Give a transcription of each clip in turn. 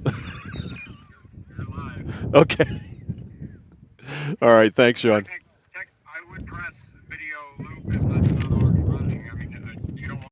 You're live. Okay. All right. Thanks, I Sean. think I would press video loop if that's not already running. I mean, you don't want.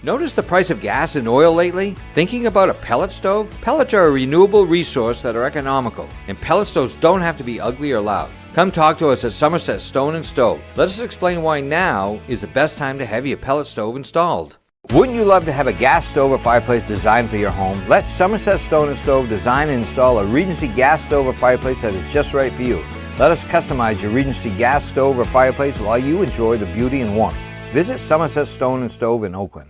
Notice the price of gas and oil lately? Thinking about a pellet stove? Pellets are a renewable resource that are economical, and pellet stoves don't have to be ugly or loud. Come talk to us at Somerset Stone and Stove. Let us explain why now is the best time to have your pellet stove installed. Wouldn't you love to have a gas stove or fireplace designed for your home? Let Somerset Stone and Stove design and install a Regency gas stove or fireplace that is just right for you. Let us customize your Regency gas stove or fireplace while you enjoy the beauty and warmth. Visit Somerset Stone and Stove in Oakland.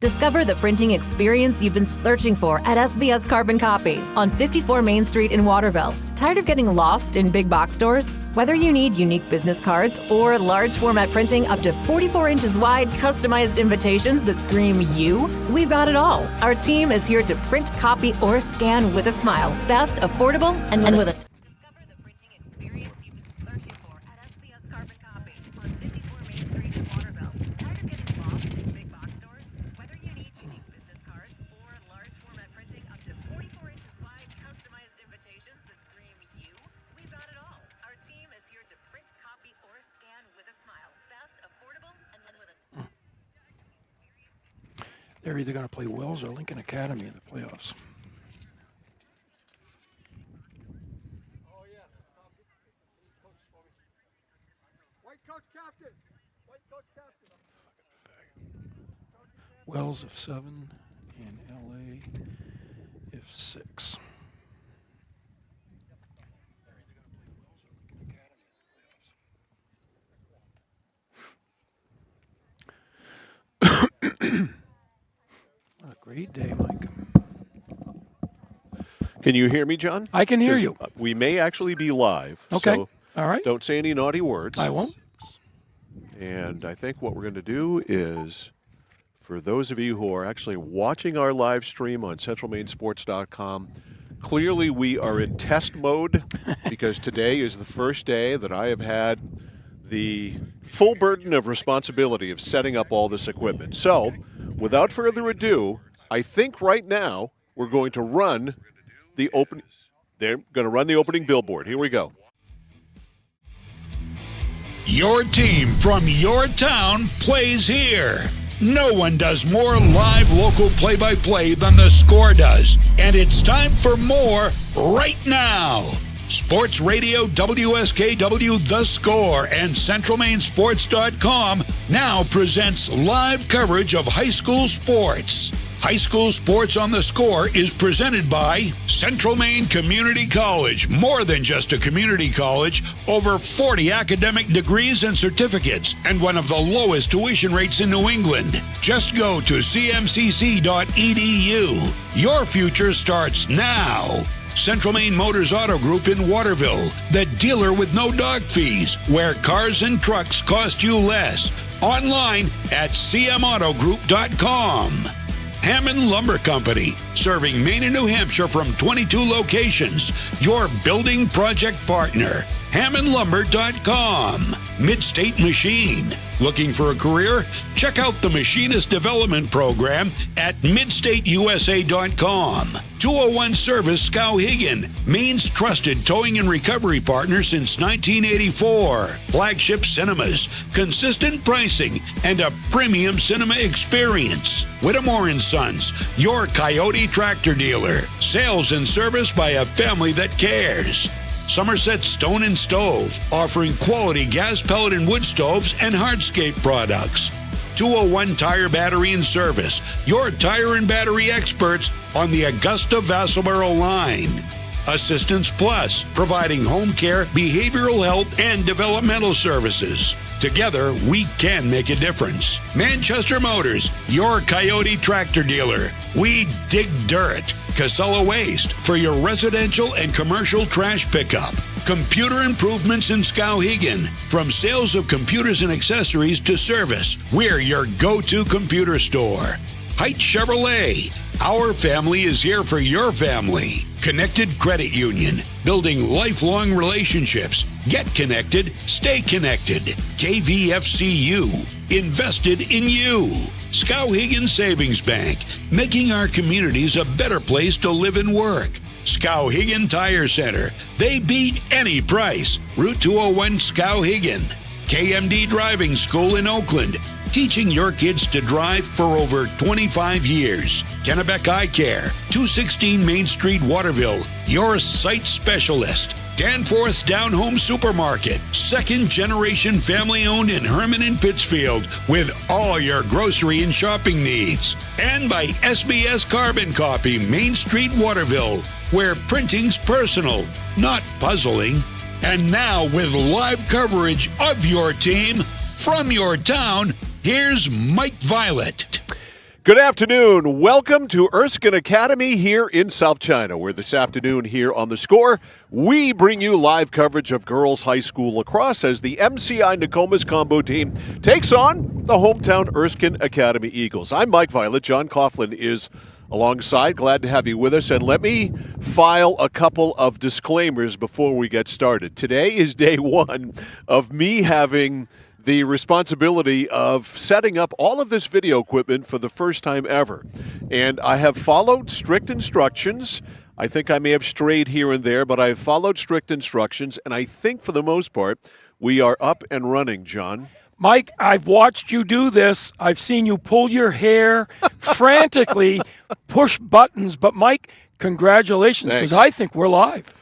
Discover the printing experience you've been searching for at SBS Carbon Copy on 54 Main Street in Waterville. Tired of getting lost in big box stores? Whether you need unique business cards or large format printing up to 44 inches wide, customized invitations that scream you, we've got it all. Our team is here to print, copy, or scan with a smile. Fast, affordable, and with a... Discover the printing experience you've been searching for at SBS Carbon Copy on 54 Main Street in Waterville. Tired of getting lost in big box stores? Whether you need unique business cards or large format printing up to 44 inches wide, customized invitations that scream you, we've got it all. Our team is here to print, copy, or scan with a smile. Fast, affordable, and with a... They're either going to play Wells or Lincoln Academy in the playoffs. Wells if 7 and LA if 6. What a great day, Mike. Can you hear me, John? I can hear 'Cause, you. We may actually be live. Okay. So All right. don't say any naughty words. I won't. And I think what we're going to do is, for those of you who are actually watching our live stream on centralmainsports.com, Clearly, we are in test mode because today is the first day that I have had the full burden of responsibility of setting up all this equipment. So, without further ado, I think right now we're going to run the open. They're going to run the opening billboard. Here we go. Your team from your town plays here. No one does more live local play-by-play than The Score does. And it's time for more right now. Sports Radio WSKW The Score and CentralMainSports.com now presents live coverage of high school sports. High school sports on The Score is presented by Central Maine Community College. More than just a community college, over 40 academic degrees and certificates, and one of the lowest tuition rates in New England. Just go to cmcc.edu. Your future starts now. Central Maine Motors Auto Group in Waterville, the dealer with no dock fees, where cars and trucks cost you less. Online at cmautogroup.com. Hammond Lumber Company, serving Maine and New Hampshire from 22 locations. Your building project partner. HammondLumber.com. Midstate Machine. Looking for a career? Check out the Machinist Development Program at MidstateUSA.com. 201 Service Skowhegan, Maine's trusted towing and recovery partner since 1984. Flagship Cinemas, consistent pricing, and a premium cinema experience. Whittemore & Sons, your Coyote tractor dealer. Sales and service by a family that cares. Somerset Stone and Stove, offering quality gas pellet and wood stoves and hardscape products. 201 Tire Battery and Service, your tire and battery experts on the Augusta-Vassalboro line. Assistance Plus, providing home care, behavioral health, and developmental services. Together, we can make a difference. Manchester Motors, your Coyote tractor dealer. We dig dirt. Casella Waste, for your residential and commercial trash pickup. Computer Improvements in Skowhegan, from sales of computers and accessories to service. We're your go-to computer store. Height Chevrolet, our family is here for your family. Connected Credit Union, building lifelong relationships. Get connected, stay connected. KVFCU, invested in you. Skowhegan Savings Bank, making our communities a better place to live and work. Skowhegan Tire Center, they beat any price. Route 201 Skowhegan. KMD Driving School in Oakland, teaching your kids to drive for over 25 years. Kennebec Eye Care, 216 Main Street, Waterville, your sight specialist. Danforth's Down Home Supermarket, second-generation family-owned in Herman and Pittsfield, with all your grocery and shopping needs. And by SBS Carbon Copy, Main Street, Waterville, where printing's personal, not puzzling. And now, with live coverage of your team from your town, here's Mike Violet. Good afternoon. Welcome to Erskine Academy here in South China, where this afternoon here on The Score, we bring you live coverage of girls high school lacrosse as the MCI Nokomis combo team takes on the hometown Erskine Academy Eagles. I'm Mike Violet. John Coughlin is alongside. Glad to have you with us. And let me file a couple of disclaimers before we get started. Today is day one of me having the responsibility of setting up all of this video equipment for the first time ever. And I have followed strict instructions. I think I may have strayed here and there, but I've followed strict instructions, and I think for the most part, we are up and running, John. Mike, I've watched you do this. I've seen you pull your hair, frantically push buttons. But, Mike, congratulations, because I think we're live.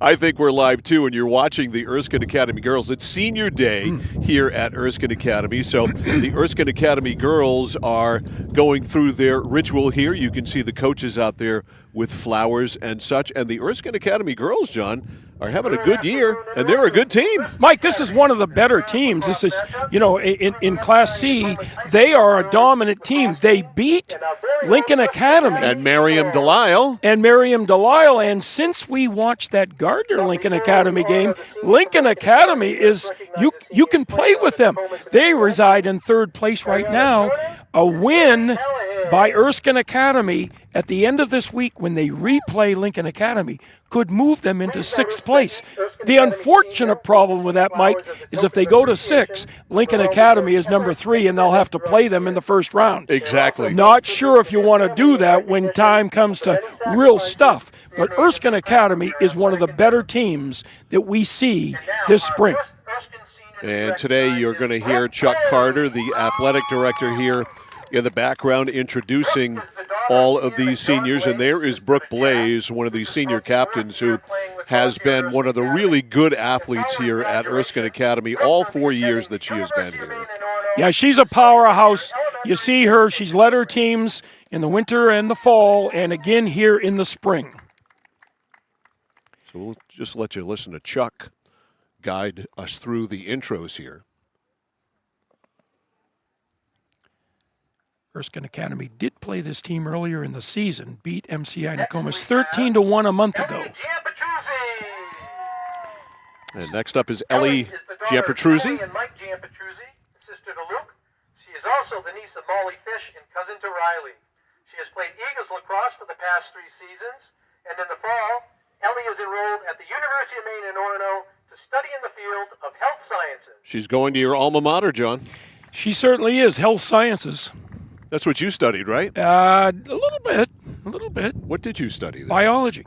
I think we're live, too, and you're watching the Erskine Academy girls. It's senior day here at Erskine Academy, so the Erskine Academy girls are going through their ritual here. You can see the coaches out there with flowers and such, and the Erskine Academy girls, John, are having a good year, and they're a good team. Mike, this is one of the better teams. This is, in Class C, they are a dominant team. They beat Lincoln Academy. And Miriam Delisle. And since we watched that Gardner-Lincoln Academy game, Lincoln Academy is, you can play with them. They reside in third place right now. A win by Erskine Academy at the end of this week when they replay Lincoln Academy could move them into 6th place. The unfortunate problem with that, Mike, is if they go to 6, Lincoln Academy is number 3 and they'll have to play them in the first round. Exactly. Not sure if you want to do that when time comes to real stuff, but Erskine Academy is one of the better teams that we see this spring. And today you're going to hear Chuck Carter, the athletic director here in the background, introducing all of these seniors. And there is Brooke Blaze, one of these senior captains who has been one of the really good athletes here at Erskine Academy all 4 years that she has been here. Yeah, she's a powerhouse. You see her. She's led her teams in the winter and the fall, and again here in the spring. So we'll just let you listen to Chuck guide us through the intros here. Erskine Academy did play this team earlier in the season, beat MCI Nokomis 13-1 a month ago. And next up is Ellie Giampetruzzi. And Mike Giampetruzzi, sister to Luke. She is also the niece of Molly Fish and cousin to Riley. She has played Eagles lacrosse for the past 3 seasons, and in the fall, Ellie is enrolled at the University of Maine in Orono to study in the field of health sciences. She's going to your alma mater, John. She certainly is, health sciences. That's what you studied, right? A little bit. What did you study then? Biology.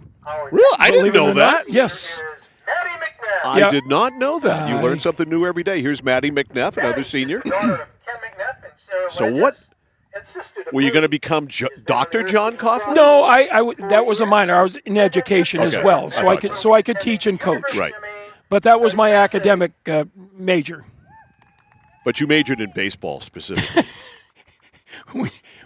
Really? I didn't Believe it know or that. not, yes. Here's Maddie McNabb. I Yeah. did not know that. You learn something new every day. Here's Maddie McNeff, another senior. Daughter of Ken McNeff and Sarah So Ledges, what- and sister to Were you going to Bree. become Dr. John Coughlin? No, that was a minor. I was in education as Okay. well, I so I thought could so. I could teach and coach. Right. But that was my academic major. But you majored in baseball specifically.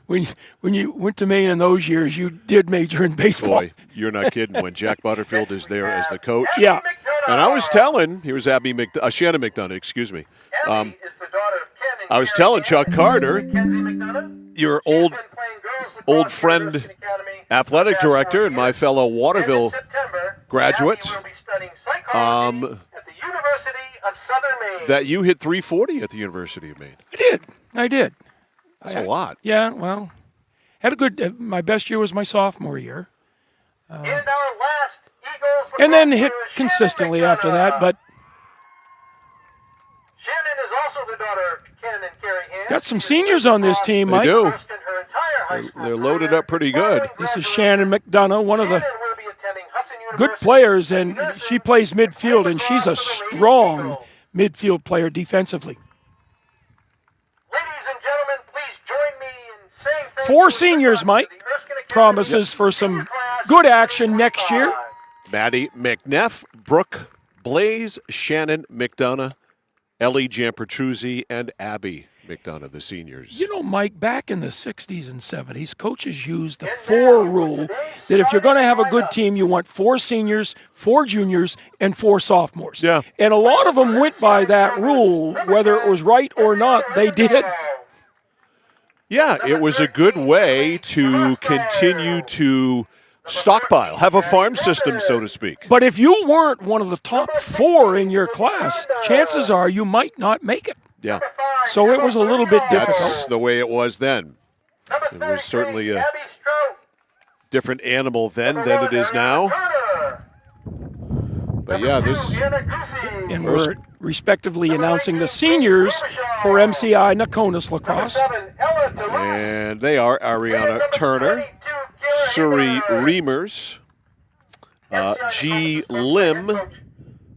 When you went to Maine in those years, you did major in baseball. Boy, you're not kidding. When Jack Butterfield is there as the coach. Yeah. And I was telling, here's Shannon McDonough, excuse me. Ellie is the daughter of Ken and I was Carrie telling Ann. Chuck Carter, Mackenzie McDonough. your She has old been playing girls lacrosse old here at friend, Erskine Academy athletic for the past director 4 and my years. fellow And in Waterville September, graduate, Abby will be studying psychology at the University of Southern Maine. that you hit 340 at the University of Maine. I did. That's a lot. Yeah, well, had a good. My best year was my sophomore year, And our last Eagles and then lacrosse hit player is consistently Shannon after that. McDonough. But Shannon is also the daughter of Ken and Carrie Ann. got some seniors on this team, They Mike. do. Her entire high school They're loaded career. up pretty good. Following This is graduation, Shannon McDonough, one of the Shannon will be attending Husson good University players, and nursing she plays midfield, and she's a lacrosse for the strong Eagles. midfield player defensively. Ladies and gentlemen, please join me in saying thank 4 you seniors, to the Mike. Erskine Academy Promises for some senior class good action next year. 2025. Maddie McNeff, Brooke Blaze, Shannon McDonough, Ellie Giampetruzzi, and Abby McDonough, the seniors. You know, Mike, back in the 60s and 70s, coaches used the 4 rule that if you're going to have a good team, you want 4 seniors, 4 juniors, and 4 sophomores. Yeah. And a lot of them went by that rule, whether it was right or not, they did. Yeah, it was a good way to continue to stockpile, have a farm system, so to speak. But if you weren't one of the top 4 in your class, chances are you might not make it. Yeah, So it was a little bit that's difficult. the way it was then. It was certainly a Abby Stroke. different animal then than it is now. Turner. But yeah, Number this 2, Anna Goosey. And we're respectively announcing the seniors for MCI Nokomis Number Lacrosse. 7, Ella Toulouse. and they are Ariana Number Turner, 22, Suri Garrett Reimers, MCI G. Nokomis Lim, coach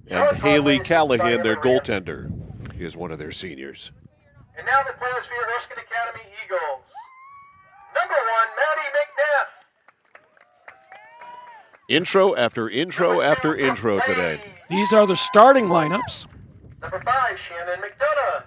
and Sean Haley Conway, Callahan, their assistant goaltender, is one of their seniors. And now the players for your Erskine Academy Eagles. Number 1, Maddie McNeff. Intro after intro after intro today. These are the starting lineups. Number 5, Shannon McDonough.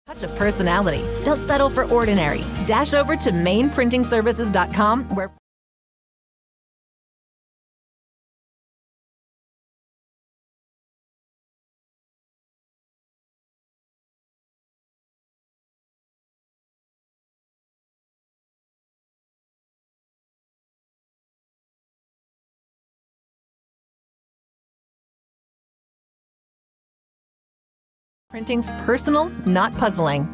Touch of personality. Don't settle for ordinary. Dash over to mainprintingservices.com where printing's personal, not puzzling.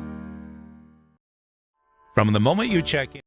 From the moment you check in.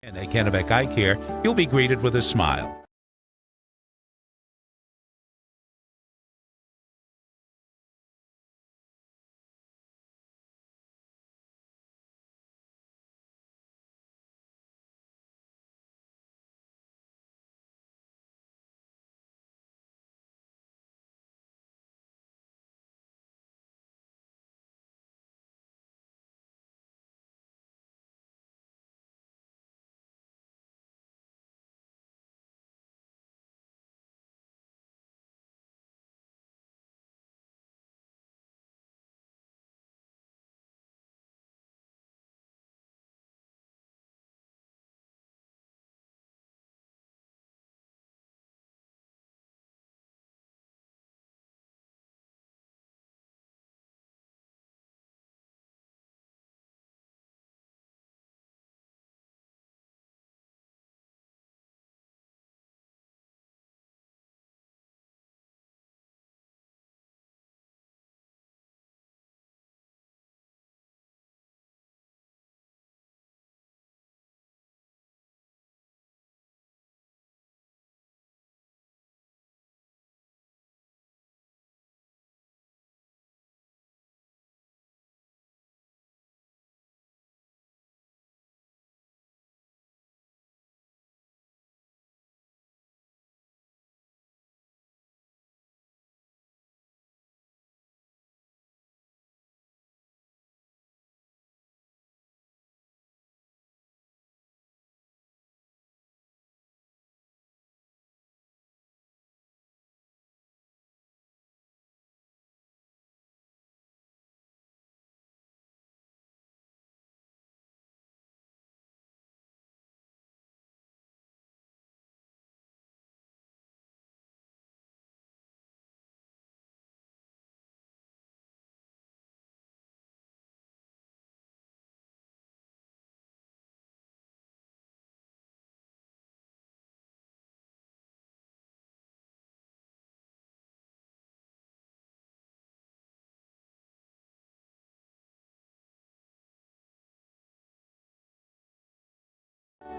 And at Kennebec Eye Care, you'll be greeted with a smile.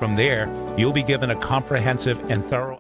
From there, you'll be given a comprehensive and thorough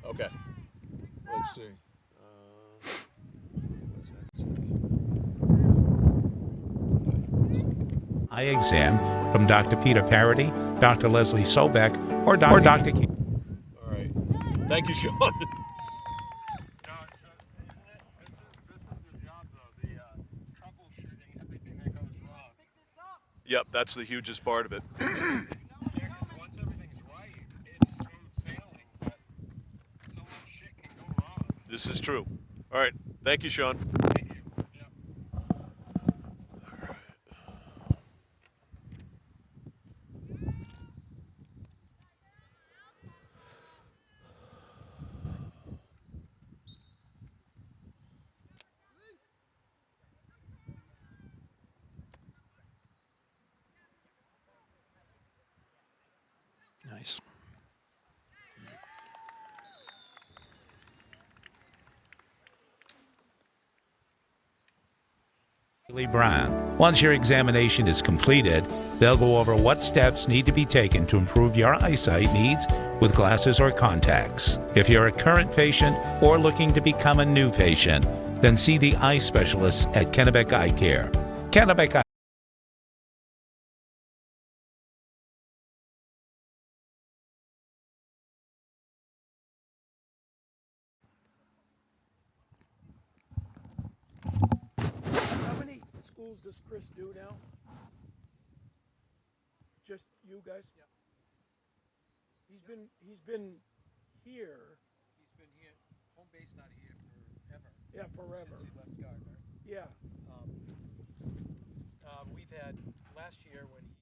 Okay. Let's see. What's that? Eye exam from Dr. Peter Parody, Dr. Leslie Sobek, or Dr. King. All right. Thank you, Sean. No, so, isn't it? This is the job, though. The troubleshooting everything that goes wrong. Yep, that's the hugest part of it. Yeah, because once everything's right, it's smooth sailing, but so much shit can go wrong. This is true. All right. Thank you, Sean. Thank you. Yep. Nice. Lee Brown. Once your examination is completed, they'll go over what steps need to be taken to improve your eyesight needs with glasses or contacts. If you're a current patient or looking to become a new patient, then see the eye specialists at Kennebec Eye Care. Kennebec Eye. How many schools does Chris do now? Just you guys? Yeah. He's been here. He's been here, home base not here forever. Yeah, forever. Since he left guard, right? Yeah. We've had last year when he.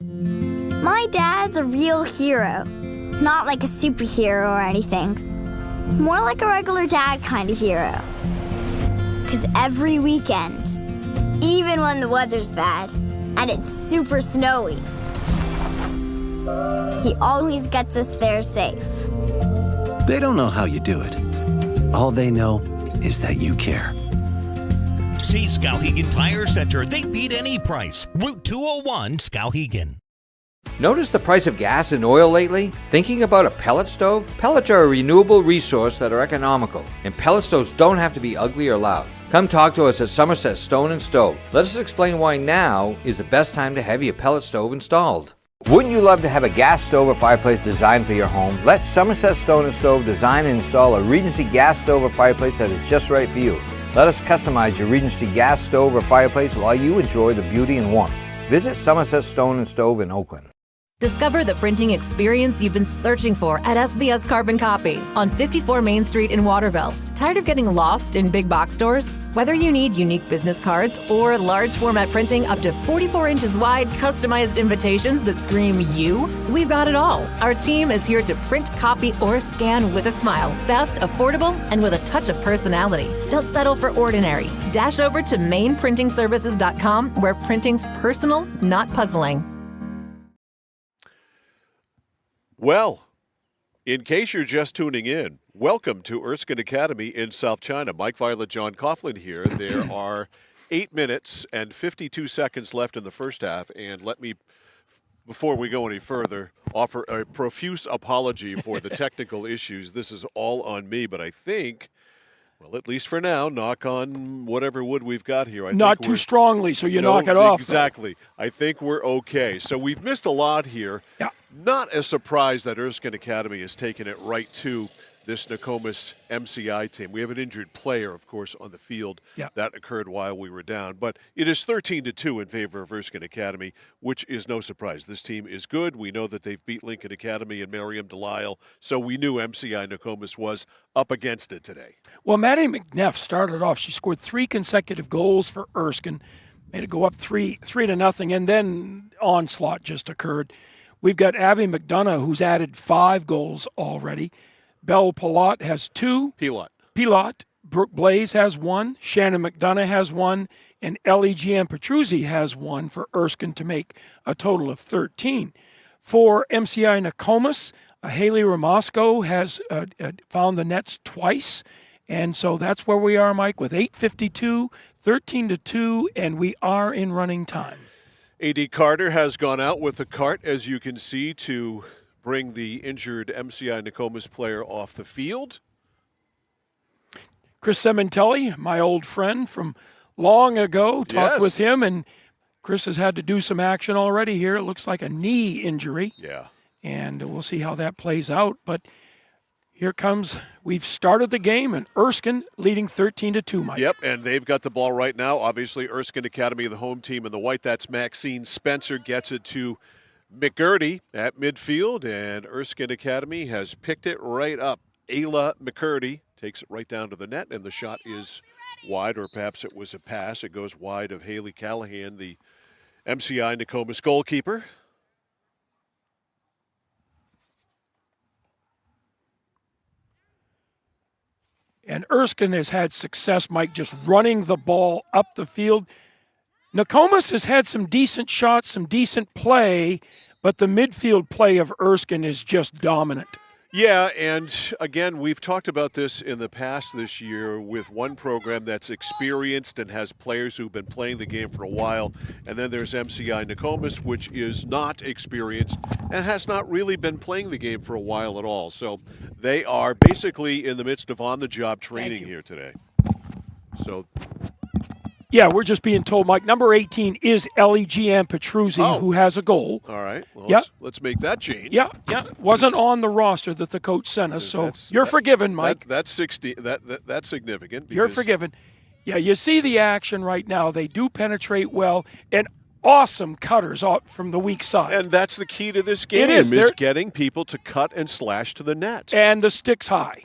My dad's a real hero. Not like a superhero or anything. More like a regular dad kind of hero. 'Cause every weekend, even when the weather's bad and it's super snowy, he always gets us there safe. They don't know how you do it. All they know is that you care. See Skowhegan Tire Center. They beat any price. Route 201, Skowhegan. Notice the price of gas and oil lately? Thinking about a pellet stove? Pellets are a renewable resource that are economical, and pellet stoves don't have to be ugly or loud. Come talk to us at Somerset Stone and Stove. Let us explain why now is the best time to have your pellet stove installed. Wouldn't you love to have a gas stove or fireplace designed for your home? Let Somerset Stone and Stove design and install a Regency gas stove or fireplace that is just right for you. Let us customize your Regency gas stove or fireplace while you enjoy the beauty and warmth. Visit Somerset Stone and Stove in Oakland. Discover the printing experience you've been searching for at SBS Carbon Copy on 54 Main Street in Waterville. Tired of getting lost in big box stores? Whether you need unique business cards or large format printing up to 44 inches wide, customized invitations that scream you, we've got it all. Our team is here to print, copy, or scan with a smile. Fast, affordable, and with a touch of personality. Don't settle for ordinary. Dash over to mainprintingservices.com where printing's personal, not puzzling. Well, in case you're just tuning in, welcome to Erskine Academy in South China. Mike Violet, John Coughlin here. There are 8 minutes and 52 seconds left in the first half, and let me, before we go any further, offer a profuse apology for the technical issues. This is all on me, but I think Well, at least for now, knock on whatever wood we've got here. Not too strongly, so you knock it off. Exactly. I think we're okay. So we've missed a lot here. Yeah. Not a surprise that Erskine Academy has taken it right to this Nokomis MCI team. We have an injured player, of course, on the field. Yeah. That occurred while we were down. But it is 13-2 in favor of Erskine Academy, which is no surprise. This team is good. We know that they've beat Lincoln Academy and Merriam Delisle, so we knew MCI Nokomis was up against it today. Well, Maddie McNeff started off. She scored 3 consecutive goals for Erskine, made it go up 3-0, and then onslaught just occurred. We've got Abby McDonough, who's added 5 goals already. Belle Pilot has 2. Pilot. Brooke Blaze has 1. Shannon McDonough has 1. And Ellie Giampetruzzi has 1 for Erskine to make a total of 13. For MCI Nokomis, Haley Ramasco has found the nets twice. And so that's where we are, Mike, with 8:52, 13-2, and we are in running time. A.D. Carter has gone out with a cart, as you can see, to bring the injured MCI Nokomis player off the field. Chris Sementelli, my old friend from long ago, talked with him, and Chris has had to do some action already here. It looks like a knee injury. Yeah. And we'll see how that plays out. But here comes, we've started the game, and Erskine leading 13-2, Mike. Yep, and they've got the ball right now. Obviously, Erskine Academy, the home team in the white. That's Maxine Spencer, gets it to McGurdy at midfield, and Erskine Academy has picked it right up. Ayla McCurdy takes it right down to the net, and the shot is wide, or perhaps it was a pass. It goes wide of Haley Callahan, the MCI Nokomis goalkeeper. And Erskine has had success, Mike, just running the ball up the field. Nokomis has had some decent shots, some decent play, but the midfield play of Erskine is just dominant. Yeah, and again, we've talked about this in the past this year with one program that's experienced and has players who've been playing the game for a while, and then there's MCI Nokomis, which is not experienced and has not really been playing the game for a while at all. So they are basically in the midst of on-the-job training here today. So, yeah, we're just being told, Mike, number 18 is Ellie Giampetruzzi, who has a goal. All right. Well, let's make that change. Yeah. Wasn't on the roster that the coach sent us, so you're forgiven, Mike. That's 60. That's significant. You're forgiven. Yeah, you see the action right now. They do penetrate well, and awesome cutters out from the weak side. And that's the key to this game, is getting people to cut and slash to the net. And the sticks high.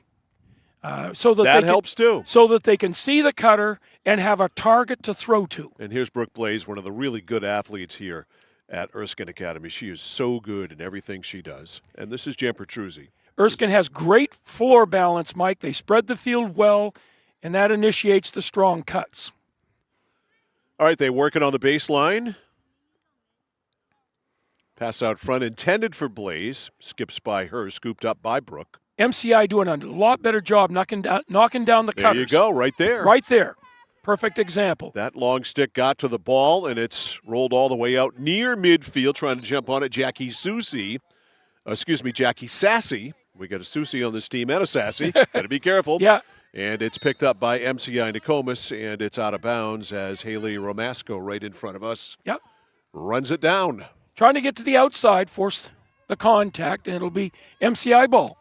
So that helps too. So that they can see the cutter and have a target to throw to. And here's Brooke Blaze, one of the really good athletes here at Erskine Academy. She is so good in everything she does. And this is Giampetruzzi. Erskine has great floor balance, Mike. They spread the field well, and that initiates the strong cuts. All right, they're working on the baseline. Pass out front, intended for Blaze. Skips by her, scooped up by Brooke. MCI doing a lot better job knocking down the cutters. There you go, right there. Right there. Perfect example. That long stick got to the ball, and it's rolled all the way out near midfield, trying to jump on it. Jackie Sassy. We got a Susie on this team and a Sassy. Got to be careful. Yeah. And it's picked up by MCI Nokomis, and it's out of bounds as Haley Ramasco right in front of us. Yep. Runs it down. Trying to get to the outside, force the contact, and it'll be MCI ball.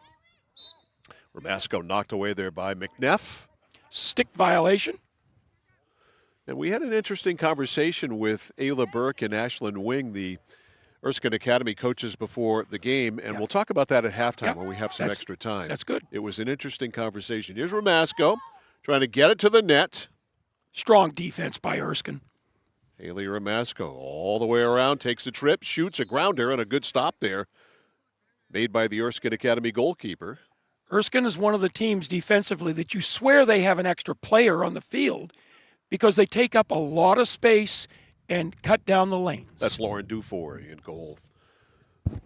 Ramasco knocked away there by McNeff. Stick violation. And we had an interesting conversation with Ayla Burke and Ashlyn Wing, the Erskine Academy coaches, before the game, and we'll talk about that at halftime when we have some extra time. That's good. It was an interesting conversation. Here's Ramasco trying to get it to the net. Strong defense by Erskine. Haley Ramasco all the way around, takes the trip, shoots a grounder, and a good stop there made by the Erskine Academy goalkeeper. Erskine is one of the teams defensively that you swear they have an extra player on the field because they take up a lot of space and cut down the lanes. That's Lauren Dufour in goal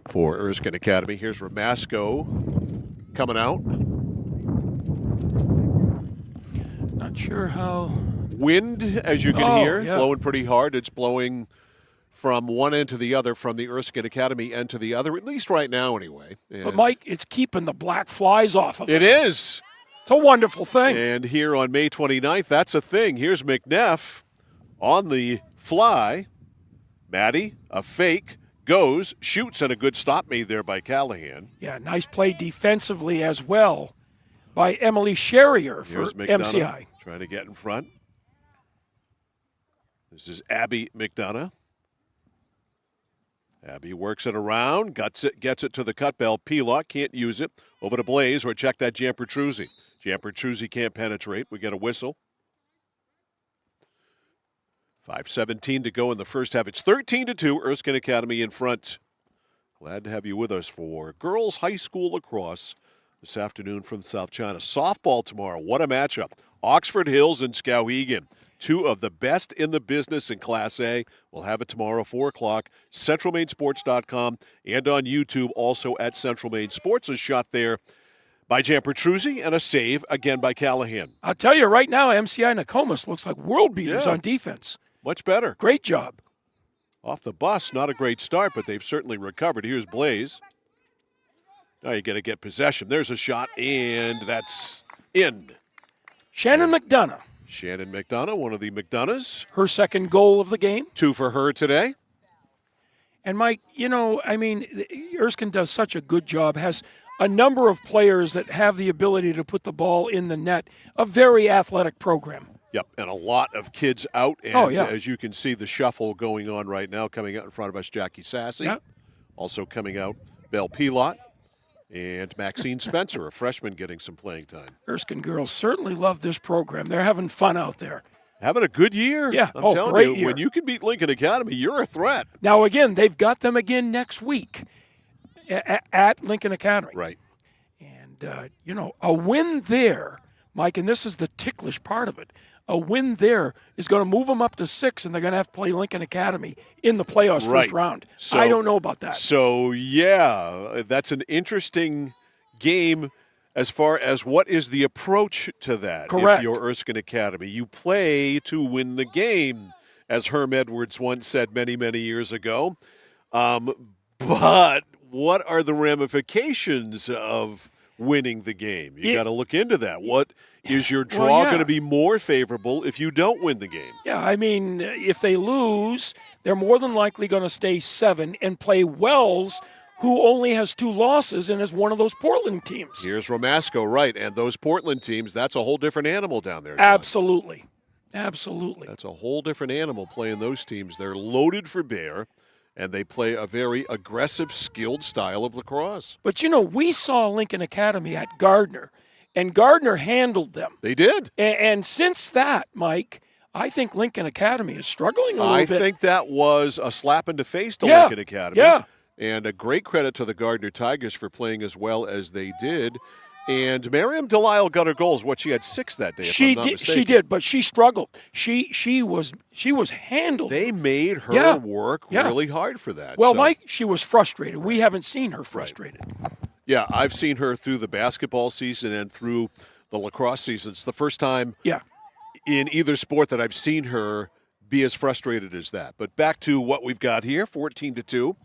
for Erskine Academy. Here's Ramasco coming out. Not sure how. Wind, as you can hear, blowing pretty hard. It's blowing from one end to the other, from the Erskine Academy end to the other, at least right now anyway. And but, Mike, it's keeping the black flies off of us. It is. It's a wonderful thing. And here on May 29th, that's a thing. Here's McNeff on the fly. Maddie, a fake, goes, shoots, and a good stop made there by Callahan. Yeah, nice play defensively as well by Emily Sherrier for Here's McDonough MCI. trying to get in front. This is Abby McDonough. Abby works it around, gets it to the cut bell. Pelot can't use it. Over to Blaze, or check that Jampertruzzi. Jampertruzzi can't penetrate. We get a whistle. 5:17 to go in the first half. It's 13-2, Erskine Academy in front. Glad to have you with us for girls high school lacrosse this afternoon from South China. Softball tomorrow. What a matchup. Oxford Hills and Skowhegan. Two of the best in the business in Class A. We'll have it tomorrow, 4 o'clock, centralmainsports.com, and on YouTube, also at Central Maine Sports. A shot there by Jampertruzzi and a save again by Callahan. I'll tell you right now, MCI Nokomis looks like world beaters Yeah. on defense. Much better. Great job. Off the bus, not a great start, but they've certainly recovered. Here's Blaze. Now you got to get possession. There's a shot, and that's in. Shannon McDonough. Shannon McDonough, one of the McDonoughs. Her second goal of the game. 2 for her today. And Mike, Erskine does such a good job, has a number of players that have the ability to put the ball in the net. A very athletic program. Yep, and a lot of kids out. And as you can see, the shuffle going on right now. Coming out in front of us, Jackie Sassy. Yep. Also coming out, Belle Pelot. And Maxine Spencer, a freshman, getting some playing time. Erskine girls certainly love this program. They're having fun out there. Having a good year. Yeah, I'm telling great you, year. when you can beat Lincoln Academy, you're a threat. Now, again, they've got them again next week at Lincoln Academy. Right. And, a win there, Mike, and this is the ticklish part of it, a win there is going to move them up to 6, and they're going to have to play Lincoln Academy in the playoffs first round. So, I don't know about that. So, yeah, that's an interesting game as far as what is the approach to that. Correct. If you're Erskine Academy, you play to win the game, as Herm Edwards once said many, many years ago. But what are the ramifications of winning the game? You got to look into that. What is your draw going to be more favorable if you don't win the game? Yeah, I mean, if they lose, they're more than likely going to stay 7 and play Wells, who only has 2 losses and is one of those Portland teams. Here's Romasco, right, and those Portland teams, that's a whole different animal down there, John. Absolutely. Absolutely. That's a whole different animal playing those teams. They're loaded for bear, and they play a very aggressive, skilled style of lacrosse. But, we saw Lincoln Academy at Gardner, and Gardner handled them. They did. And since that, Mike, I think Lincoln Academy is struggling a little bit. I think that was a slap in the face to Lincoln Academy. Yeah. And a great credit to the Gardner Tigers for playing as well as they did. And Miriam Delisle got her goals. She had 6 that day, if I'm not mistaken. She did, but she struggled. She was handled. They made her work really hard for that. Well, Mike, she was frustrated. We haven't seen her frustrated. Right. Yeah, I've seen her through the basketball season and through the lacrosse season. It's the first time in either sport that I've seen her be as frustrated as that. But back to what we've got here, 14-2.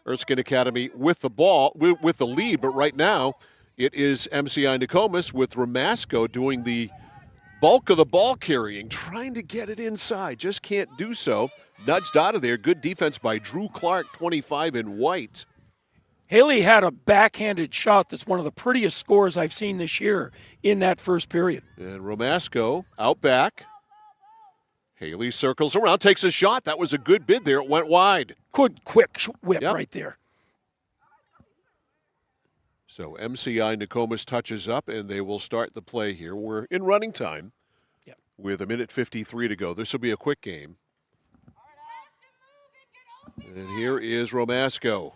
Erskine Academy with the ball, with the lead. But right now, it is MCI Nokomis with Romasco doing the bulk of the ball carrying, trying to get it inside. Just can't do so. Nudged out of there. Good defense by Drew Clark, 25 in white. Haley had a backhanded shot that's one of the prettiest scores I've seen this year in that first period. And Romasco out back. Haley circles around, takes a shot. That was a good bid there. It went wide. Good quick whip right there. So MCI Nokomis touches up, and they will start the play here. We're in running time with 1:53 to go. This will be a quick game. And here is Romasco.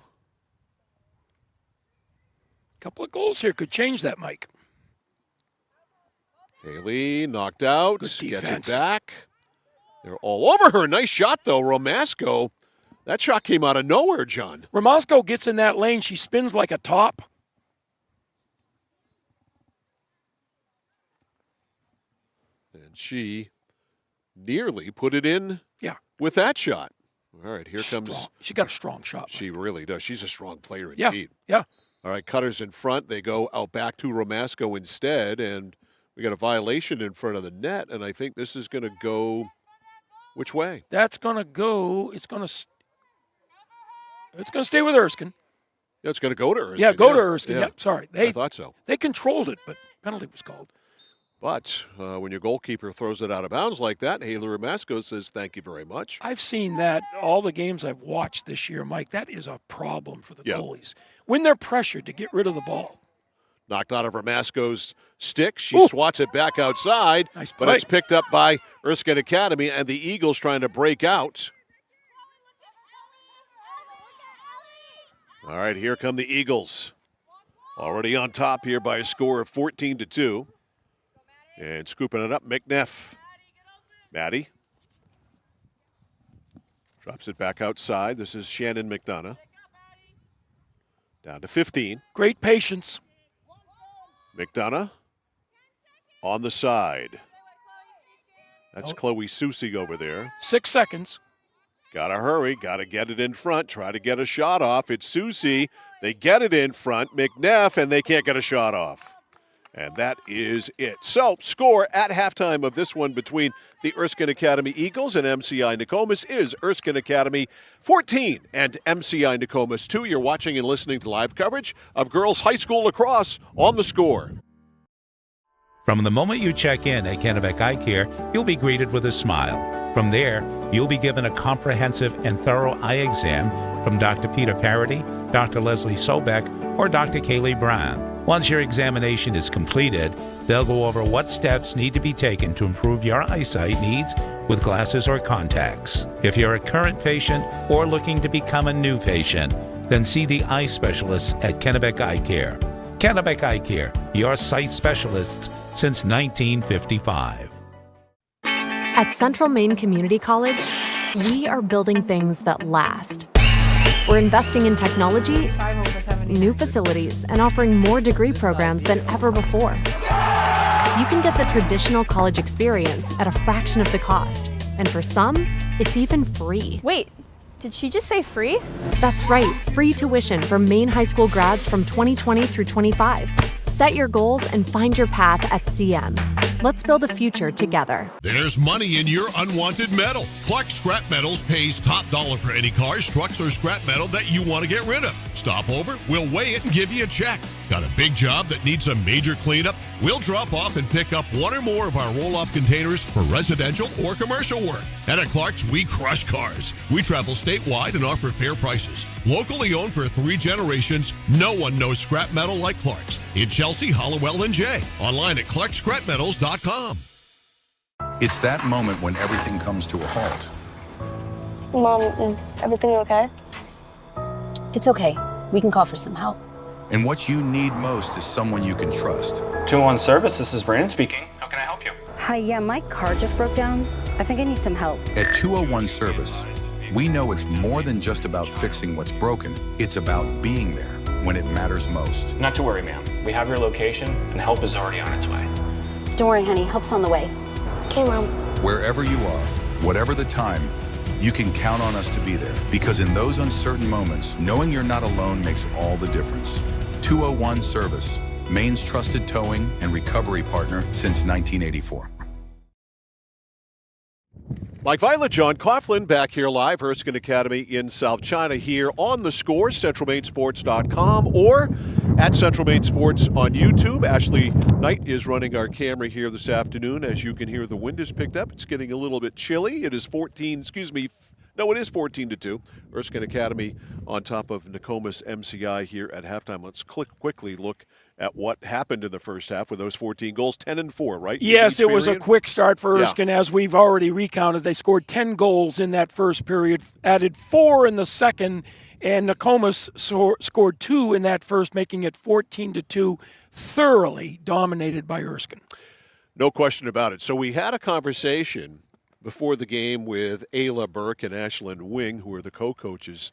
A couple of goals here could change that, Mike. Haley knocked out, Good gets defense. it back. They're all over her. Nice shot, though. Romasco, that shot came out of nowhere, John. Romasco gets in that lane. She spins like a top. And she nearly put it in with that shot. All right, here comes. She got a strong shot. She really does. She's a strong player indeed. Yeah. All right, cutters in front. They go out back to Romasco instead, and We got a violation in front of the net, and I think this is going to go which way? That's going to go. It's going to stay with Erskine. Yeah, it's going to go to Erskine. Yeah, go to Erskine. Yeah, sorry. I thought so. They controlled it, but penalty was called. But when your goalkeeper throws it out of bounds like that, Haley Ramasco says, thank you very much. I've seen that all the games I've watched this year, Mike. That is a problem for the goalies. When they're pressured to get rid of the ball. Knocked out of Ramasco's stick. She swats it back outside, nice but it's picked up by Erskine Academy, and the Eagles trying to break out. All right, here come the Eagles. Already on top here by a score of 14-2. And scooping it up, McNeff. Maddie. Drops it back outside. This is Shannon McDonough. Down to 15. Great patience. McDonough on the side. That's Chloe Susie over there. 6 seconds. Got to hurry. Got to get it in front. Try to get a shot off. It's Susie. They get it in front. McNeff, and they can't get a shot off. And that is it. So, score at halftime of this one between the Erskine Academy Eagles and MCI Nokomis is Erskine Academy 14 and MCI Nokomis 2. You're watching and listening to live coverage of girls high school lacrosse on The Score. From the moment you check in at Kennebec Eye Care, you'll be greeted with a smile. From there, you'll be given a comprehensive and thorough eye exam from Dr. Peter Parody, Dr. Leslie Sobeck, or Dr. Kaylee Brown. Once your examination is completed, they'll go over what steps need to be taken to improve your eyesight needs with glasses or contacts. If you're a current patient or looking to become a new patient, then see the eye specialists at Kennebec Eye Care. Kennebec Eye Care, your sight specialists since 1955. At Central Maine Community College, we are building things that last. We're investing in technology, new facilities, and offering more degree programs than ever before. You can get the traditional college experience at a fraction of the cost. And for some, it's even free. Wait, did she just say free? That's right, free tuition for Maine high school grads from 2020 through 25. Set your goals and find your path at CM. Let's build a future together. There's money in your unwanted metal. Clark Scrap Metals pays top dollar for any cars, trucks, or scrap metal that you want to get rid of. Stop over, we'll weigh it and give you a check. Got a big job that needs a major cleanup? We'll drop off and pick up one or more of our roll-off containers for residential or commercial work. And at Clark's, we crush cars. We travel statewide and offer fair prices. Locally owned for 3 generations, no one knows scrap metal like Clark's. In Chelsea, Hollowell, and Jay. Online at clarkscrapmetals.com. It's that moment when everything comes to a halt. Mom, is everything okay? It's okay. We can call for some help. And what you need most is someone you can trust. 201 Service, this is Brandon speaking. How can I help you? Hi, yeah, my car just broke down. I think I need some help. At 201 Service, we know it's more than just about fixing what's broken. It's about being there when it matters most. Not to worry, ma'am. We have your location, and help is already on its way. Don't worry, honey. Help's on the way. Okay, Mom. Wherever you are, whatever the time, you can count on us to be there. Because in those uncertain moments, knowing you're not alone makes all the difference. 201 Service, Maine's trusted towing and recovery partner since 1984. Mike Violet, John Coughlin back here live, Erskine Academy in South China here on The Score, centralmainsports.com or at Central Maine Sports on YouTube. Ashley Knight is running our camera here this afternoon. As you can hear, the wind is picked up. It's getting a little bit chilly. It is 14-2. Erskine Academy on top of Nokomis MCI here at halftime. Let's quickly look at what happened in the first half with those 14 goals, 10-4, right? Yes, it was a quick start for Erskine, as we've already recounted. They scored 10 goals in that first period, added 4 in the second, and Nokomis scored 2 in that first, making it 14-2, thoroughly dominated by Erskine. No question about it. So we had a conversation before the game with Ayla Burke and Ashlyn Wing, who are the co-coaches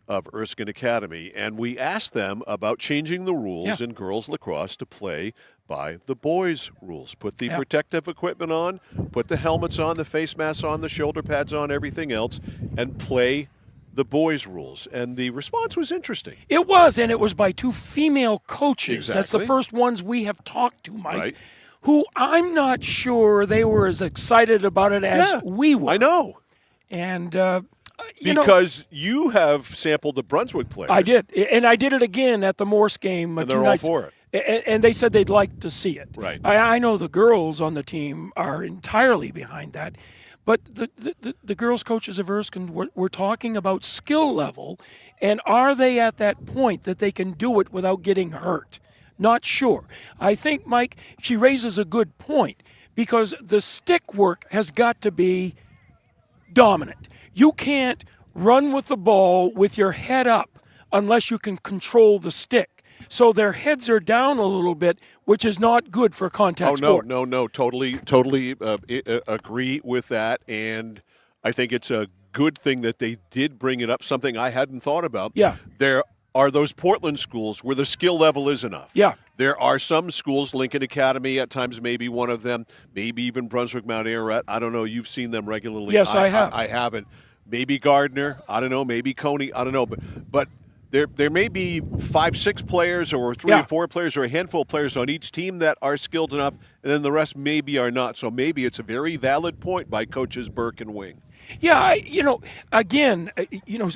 of Erskine Academy, and we asked them about changing the rules in girls lacrosse to play by the boys' rules. Put the protective equipment on, put the helmets on, the face masks on, the shoulder pads on, everything else, and play the boys' rules. And the response was interesting. It was, and it was by 2 female coaches. Exactly. That's the first ones we have talked to, Mike. Right. who I'm not sure they were as excited about it as we were. I know. And, because you have sampled the Brunswick players. I did. And I did it again at the Morse game. And they're all for it. And they said they'd like to see it. Right. I know the girls on the team are entirely behind that. But the girls' coaches of Erskine were talking about skill level, and are they at that point that they can do it without getting hurt? Not sure. I think, Mike, she raises a good point, because the stick work has got to be dominant. You can't run with the ball with your head up unless you can control the stick. So their heads are down a little bit, which is not good for contact sport. No. Totally agree with that. And I think it's a good thing that they did bring it up, something I hadn't thought about. Yeah. There are those Portland schools where the skill level is enough. Yeah. There are some schools, Lincoln Academy at times, maybe one of them, maybe even Brunswick Mount Ararat. I don't know. You've seen them regularly. Yes, I have. I haven't. Maybe Gardner. I don't know. Maybe Coney. I don't know. But there may be 5-6 players or 3 or 4 players or a handful of players on each team that are skilled enough, and then the rest maybe are not. So maybe it's a very valid point by coaches Burke and Wing. Yeah,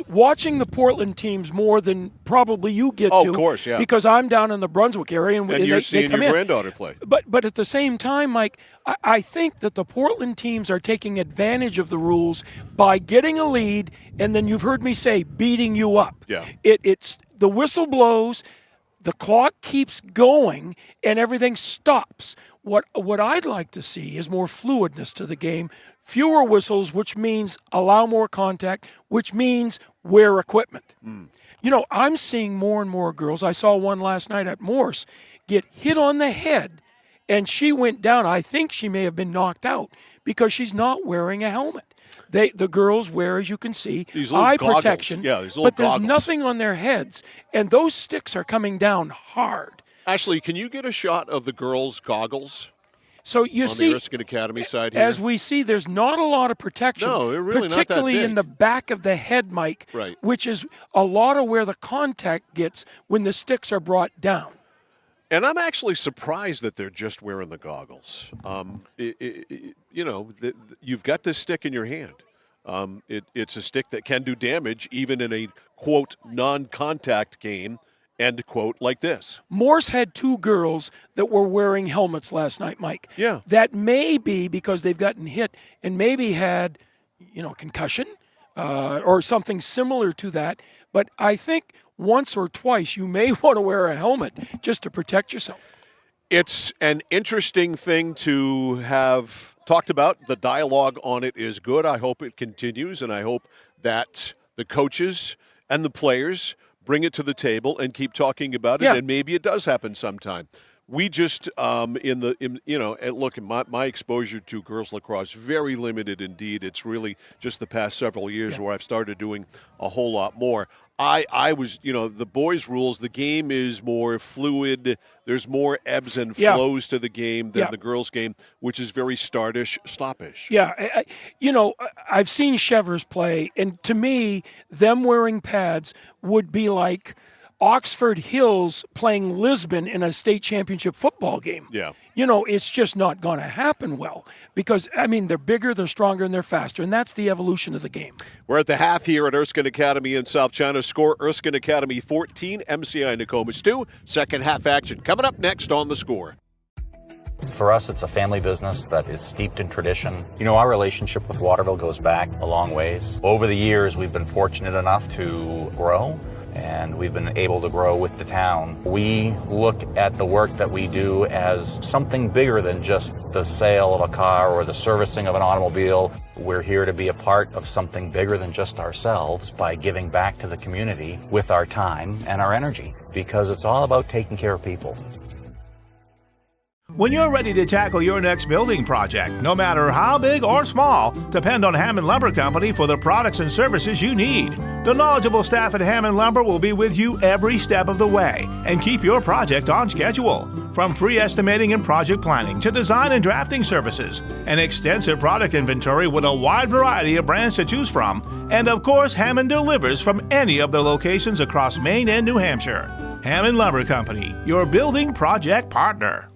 watching the Portland teams more than probably you get to. Oh, of course, yeah. Because I'm down in the Brunswick area, and you're they seeing come your in. granddaughter play. But at the same time, Mike, I think that the Portland teams are taking advantage of the rules by getting a lead, and then you've heard me say beating you up. Yeah. It's the whistle blows, the clock keeps going, and everything stops. What I'd like to see is more fluidness to the game. Fewer whistles, which means allow more contact, which means wear equipment. I'm seeing more and more girls. I saw one last night at Morse get hit on the head, and she went down. I think she may have been knocked out because she's not wearing a helmet. The girls wear, as you can see, eye goggles. protection, Yeah, these little but there's goggles. nothing on their heads, and those sticks are coming down hard. Ashley, can you get a shot of the girls' goggles? So you on see, the Erskine Academy side here? as we see, there's not a lot of protection, No, they're really not that particularly big. in the back of the head, Mike, Right. which is a lot of where the contact gets when the sticks are brought down. And I'm actually surprised that they're just wearing the goggles. You've got this stick in your hand. It's a stick that can do damage even in a, quote, non-contact game, end quote, like this. Morse had 2 girls that were wearing helmets last night, Mike. Yeah. That may be because they've gotten hit and maybe had, concussion or something similar to that. But I think once or twice you may want to wear a helmet just to protect yourself. It's an interesting thing to have talked about. The dialogue on it is good. I hope it continues, and I hope that the coaches and the players bring it to the table and keep talking about it, and maybe it does happen sometime. We just, look, my exposure to girls lacrosse, very limited indeed. It's really just the past several years where I've started doing a whole lot more. I was, the boys' rules, the game is more fluid. There's more ebbs and flows to the game than the girls' game, which is very startish, stoppish. Yeah, I've seen Chevers play, and to me, them wearing pads would be like Oxford Hills playing Lisbon in a state championship football game. Yeah. It's just not going to happen well because, they're bigger, they're stronger, and they're faster, and that's the evolution of the game. We're at the half here at Erskine Academy in South China. Score Erskine Academy 14, MCI Nokomis 2. Second half action coming up next on The Score. For us, it's a family business that is steeped in tradition. Our relationship with Waterville goes back a long ways. Over the years, we've been fortunate enough to grow, and we've been able to grow with the town. We look at the work that we do as something bigger than just the sale of a car or the servicing of an automobile. We're here to be a part of something bigger than just ourselves by giving back to the community with our time and our energy, because it's all about taking care of people. When you're ready to tackle your next building project, no matter how big or small, depend on Hammond Lumber Company for the products and services you need. The knowledgeable staff at Hammond Lumber will be with you every step of the way and keep your project on schedule. From free estimating and project planning to design and drafting services, an extensive product inventory with a wide variety of brands to choose from, and of course, Hammond delivers from any of their locations across Maine and New Hampshire. Hammond Lumber Company, your building project partner.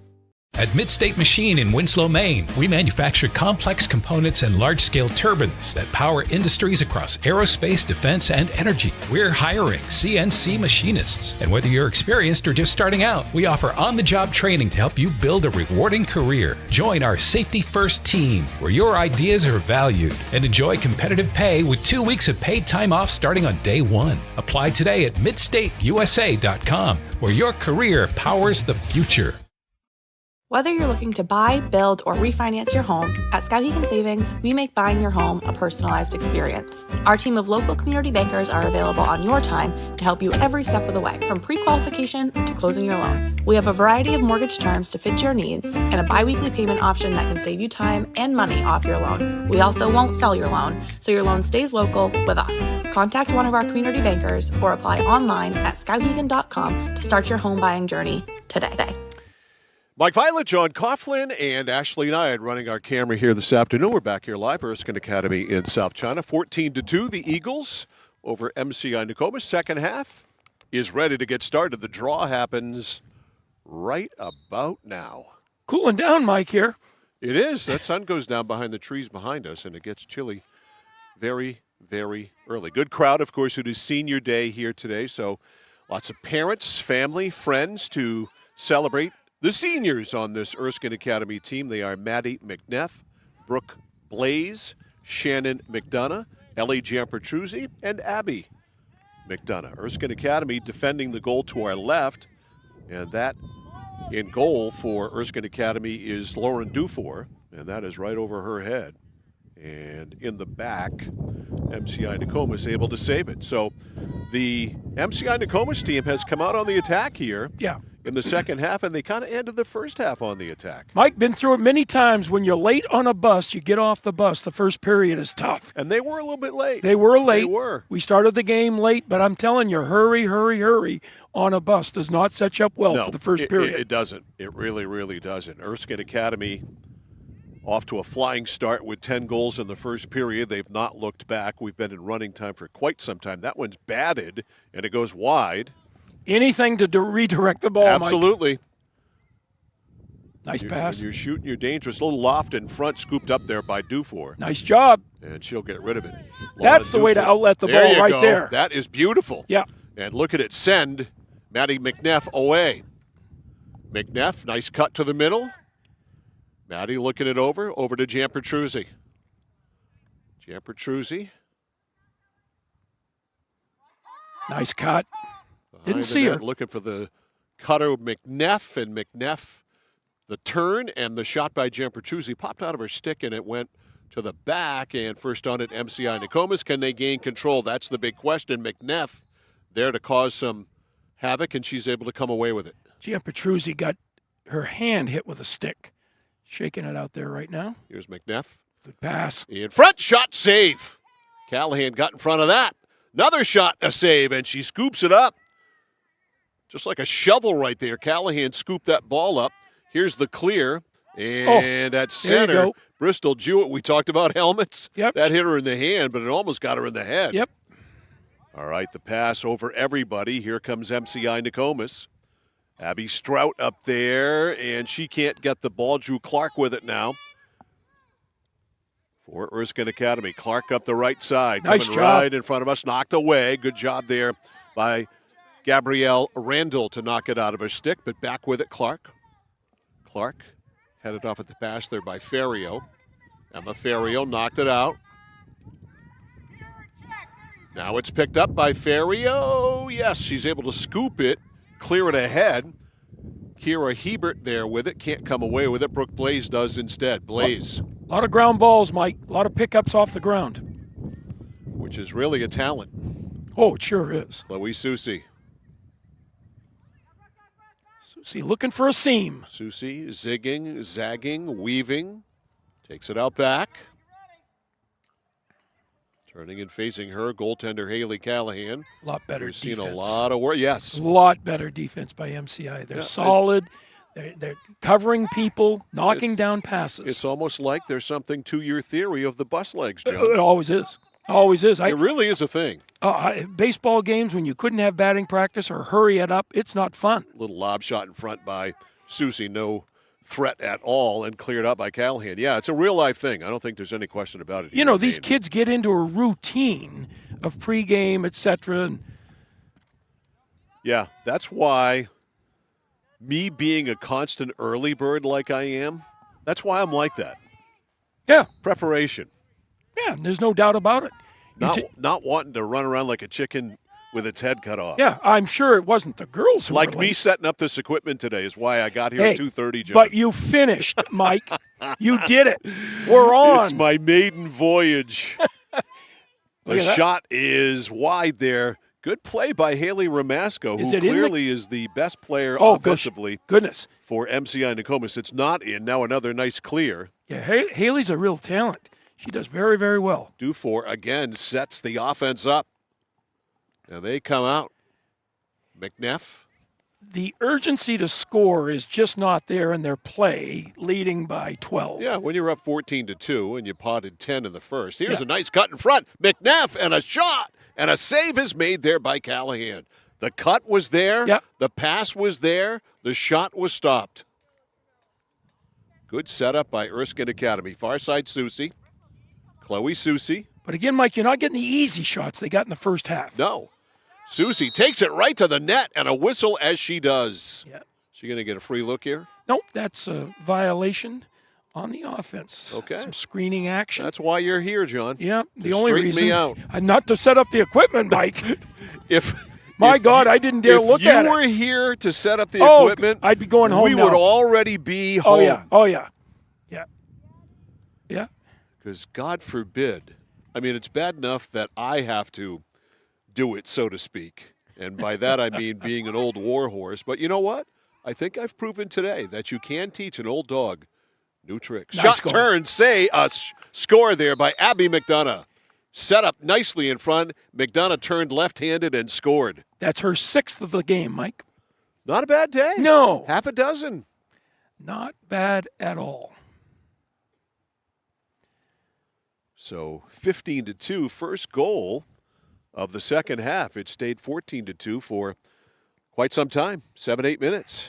At Midstate Machine in Winslow, Maine, we manufacture complex components and large-scale turbines that power industries across aerospace, defense, and energy. We're hiring CNC machinists. And whether you're experienced or just starting out, we offer on-the-job training to help you build a rewarding career. Join our Safety First team, where your ideas are valued, and enjoy competitive pay with 2 weeks of paid time off starting on day one. Apply today at midstateusa.com, where your career powers the future. Whether you're looking to buy, build, or refinance your home, at Skowhegan Savings, we make buying your home a personalized experience. Our team of local community bankers are available on your time to help you every step of the way, from pre-qualification to closing your loan. We have a variety of mortgage terms to fit your needs and a bi-weekly payment option that can save you time and money off your loan. We also won't sell your loan, so your loan stays local with us. Contact one of our community bankers or apply online at skowhegan.com to start your home buying journey today. Mike Violet, John Coughlin, and Ashley Nye running our camera here this afternoon. We're back here live, Erskine Academy in South China. 14-2, the Eagles over MCI Nokomis. Second half is ready to get started. The draw happens right about now. Cooling down, Mike, here. It is. That sun goes down behind the trees behind us, and it gets chilly very, very early. Good crowd, of course. It is senior day here today, so lots of parents, family, friends to celebrate the seniors on this Erskine Academy team. They are Maddie McNeff, Brooke Blaze, Shannon McDonough, Ellie Giampertruzzi, and Abby McDonough. Erskine Academy defending the goal to our left, and that in goal for Erskine Academy is Lauren Dufour, and that is right over her head. And in the back, MCI Nokomis able to save it. So the MCI Nokomis team has come out on the attack here. Yeah. In the second half, and they kind of ended the first half on the attack. Mike, been through it many times. When you're late on a bus, you get off the bus. The first period is tough. And they were a little bit late. They were late. They were. We started the game late, but I'm telling you, hurry on a bus does not set you up well for the first period. It doesn't. It really, really doesn't. Erskine Academy off to a flying start with 10 goals in the first period. They've not looked back. We've been in running time for quite some time. That one's batted, and it goes wide. Anything to redirect the ball, Absolutely. Mike. Nice pass. When you're shooting, you're dangerous. A little loft in front, scooped up there by Dufour. Nice job. And she'll get rid of it. That's the way to outlet the ball right there. That is beautiful. Yeah. And look at it send Maddie McNeff away. McNeff, nice cut to the middle. Maddie looking it over to Giampertruzzi. Giampertruzzi. Nice cut. Didn't see her. Looking for the cutter McNeff, and McNeff, the turn and the shot by Giampertruzzi popped out of her stick, and it went to the back. And first on it, MCI Nokomis. Can they gain control? That's the big question. McNeff there to cause some havoc, and she's able to come away with it. Giampertruzzi got her hand hit with a stick. Shaking it out there right now. Here's McNeff. Good pass. In front, shot, save. Callahan got in front of that. Another shot, a save, and she scoops it up. Just like a shovel right there. Callahan scooped that ball up. Here's the clear. And at center, Bristol Jewett, we talked about helmets. Yep. That hit her in the hand, but it almost got her in the head. Yep. All right, the pass over everybody. Here comes MCI Nokomis. Abby Strout up there, and she can't get the ball. Drew Clark with it now for Erskine Academy. Clark up the right side. Nice coming job. right in front of us. Knocked away. Good job there by Gabrielle Randall to knock it out of her stick, but back with it, Clark. Clark headed off at the pass there by Ferrio. Emma Ferrio knocked it out. Now it's picked up by Ferrio. Yes, she's able to scoop it, clear it ahead. Kira Hebert there with it. Can't come away with it. Brooke Blaze does instead. Blaze. A lot of ground balls, Mike. A lot of pickups off the ground. Which is really a talent. Oh, it sure is. Chloe Susie. Susie looking for a seam. Susie zigging, zagging, weaving. Takes it out back. Turning and facing her, goaltender Haley Callahan. A lot better We've defense. seen a lot of work. Yes. A lot better defense by MCI. They're solid. They're covering people, knocking down passes. It's almost like there's something to your theory of the bus legs, Joe. It always is. Always is. It really is a thing. Baseball games, when you couldn't have batting practice or hurry it up, it's not fun. Little lob shot in front by Susie. No threat at all and cleared up by Callahan. Yeah, it's a real-life thing. I don't think there's any question about it. You know, these kids get into a routine of pregame, etc. And yeah, that's why me being a constant early bird like I am, that's why I'm like that. Yeah. Preparation. Yeah, there's no doubt about it. Not wanting to run around like a chicken with its head cut off. Yeah, I'm sure it wasn't the girls who like were me late. setting up this equipment today is why I got here Hey, at 2:30, John. but you finished, Mike. You did it. We're on. It's my maiden voyage. The shot is wide there. Good play by Haley Ramasco, who clearly is the best player offensively for MCI Nokomis. It's not in. Now another nice clear. Yeah, Haley's a real talent. She does very, very well. Dufour again sets the offense up. And they come out. McNeff. The urgency to score is just not there in their play, leading by 12. Yeah, when you're up 14-2 and you potted 10 in the first. Here's a nice cut in front. McNeff and a shot. And a save is made there by Callahan. The cut was there. Yep. The pass was there. The shot was stopped. Good setup by Erskine Academy. Far side Susie. Chloe Susie. But again, Mike, you're not getting the easy shots they got in the first half. No. Susie takes it right to the net and a whistle as she does. Yeah. She going to get a free look here? Nope, that's a violation on the offense. Okay. Some screening action. That's why you're here, John. Yeah, the To only straighten reason. me out. Not to set up the equipment, Mike. My God, I didn't dare look at it. If you were here to set up the equipment, I'd be going home we now. would already be home. Oh, yeah. Yeah. Because God forbid, I mean, it's bad enough that I have to do it, so to speak. And by that, I mean being an old war horse. But you know what? I think I've proven today that you can teach an old dog new tricks. Nice Shot goal. turn, score there by Abby McDonough. Set up nicely in front. McDonough turned left-handed and scored. That's her 6th of the game, Mike. Not a bad day. No. Half a dozen. Not bad at all. So 15-2, first goal of the second half. It stayed 14-2 for quite some time, 7-8 minutes.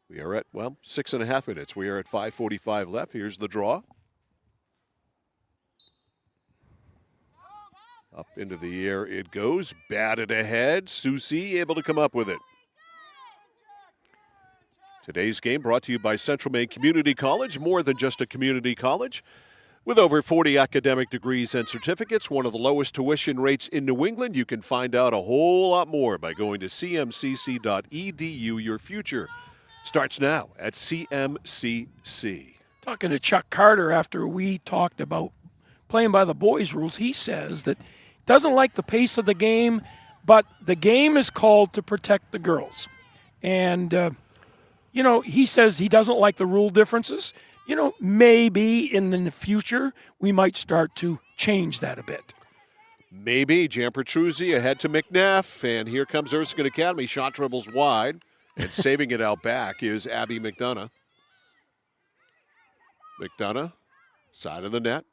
We are at, 6.5 minutes. We are at 5:45 left. Here's the draw. Up into the air it goes. Batted ahead. Susie able to come up with it. Today's game brought to you by Central Maine Community College, more than just a community college. With over 40 academic degrees and certificates, one of the lowest tuition rates in New England, you can find out a whole lot more by going to cmcc.edu. Your future starts now at CMCC. Talking to Chuck Carter after we talked about playing by the boys' rules, he says that doesn't like the pace of the game, but the game is called to protect the girls. And, he says he doesn't like the rule differences. Maybe in the future we might start to change that a bit. Maybe. Jan Petruzzi ahead to McNeff, and here comes Erskine Academy. Shot dribbles wide, and saving it out back is Abby McDonough. McDonough, side of the net,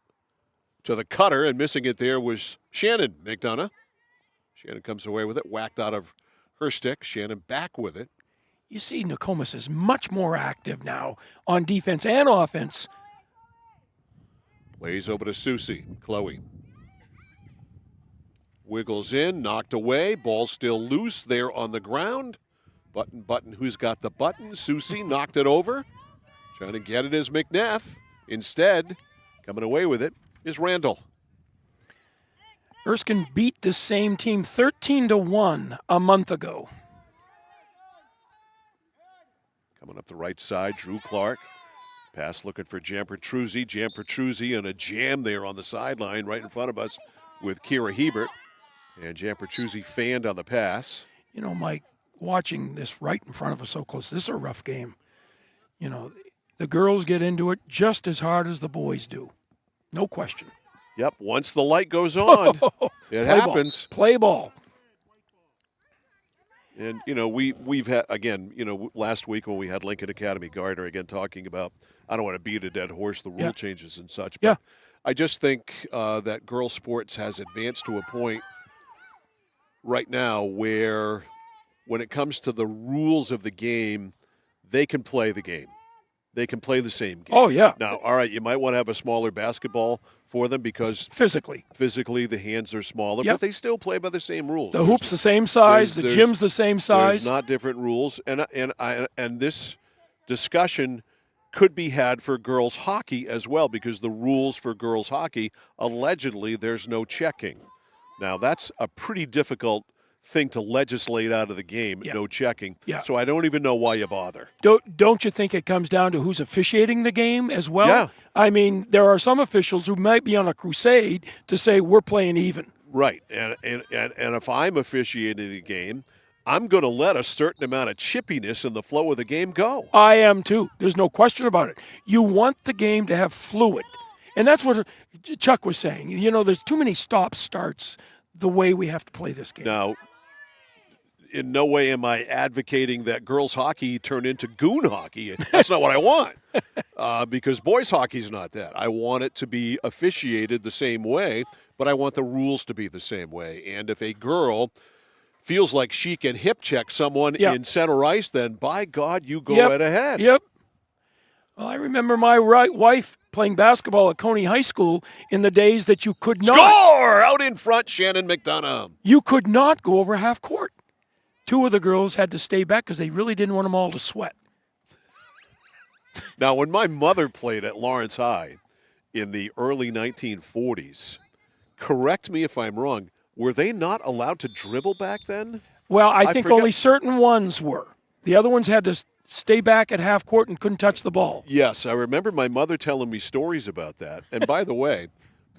to the cutter, and missing it there was Shannon McDonough. Shannon comes away with it, whacked out of her stick. Shannon back with it. You see, Nokomis is much more active now on defense and offense. Plays over to Susie. Chloe. Wiggles in, knocked away. Ball still loose there on the ground. Button, who's got the button? Susie knocked it over. Trying to get it is McNeff. Instead, coming away with it is Randall. Erskine beat the same team 13-1 a month ago. Coming up the right side, Drew Clark. Pass looking for Jan Petruzzi. Jan Petruzzi and a jam there on the sideline right in front of us with Kira Hebert. And Jan Petruzzi fanned on the pass. Mike, watching this right in front of us so close, this is a rough game. The girls get into it just as hard as the boys do. No question. Yep, once the light goes on, it happens. Play ball. And, we've had, again, last week when we had Lincoln Academy Gardner, again, talking about, I don't want to beat a dead horse, the rule changes and such. But I just think that girls' sports has advanced to a point right now where when it comes to the rules of the game, they can play the game. They can play the same game. Oh, yeah. Now, all right, you might want to have a smaller basketball for them because physically the hands are smaller, Yep. but they still play by the same rules. The hoop's the same size, the gym's the same size. There's not different rules, and this discussion could be had for girls hockey as well, because the rules for girls hockey, allegedly, there's no checking. Now, that's a pretty difficult thing to legislate out of the game, no checking. Yeah. So I don't even know why you bother. Don't you think it comes down to who's officiating the game as well? Yeah. I mean, there are some officials who might be on a crusade to say we're playing even. Right. And if I'm officiating the game, I'm going to let a certain amount of chippiness in the flow of the game go. I am too. There's no question about it. You want the game to have fluid. And that's what Chuck was saying. You know, there's too many stop-starts the way we have to play this game. Now, in no way am I advocating that girls hockey turn into goon hockey. That's not what I want, because boys hockey is not that. I want it to be officiated the same way, but I want the rules to be the same way. And if a girl feels like she can hip check someone in center ice, then by God, you go right ahead. Yep. Well, I remember my wife playing basketball at Coney High School in the days that you could not. Score! Out in front, Shannon McDonough. You could not go over half court. Two of the girls had to stay back because they really didn't want them all to sweat. Now, when my mother played at Lawrence High in the early 1940s, correct me if I'm wrong, were they not allowed to dribble back then? Well, I think only certain ones were. The other ones had to stay back at half court and couldn't touch the ball. Yes, I remember my mother telling me stories about that. And by the way,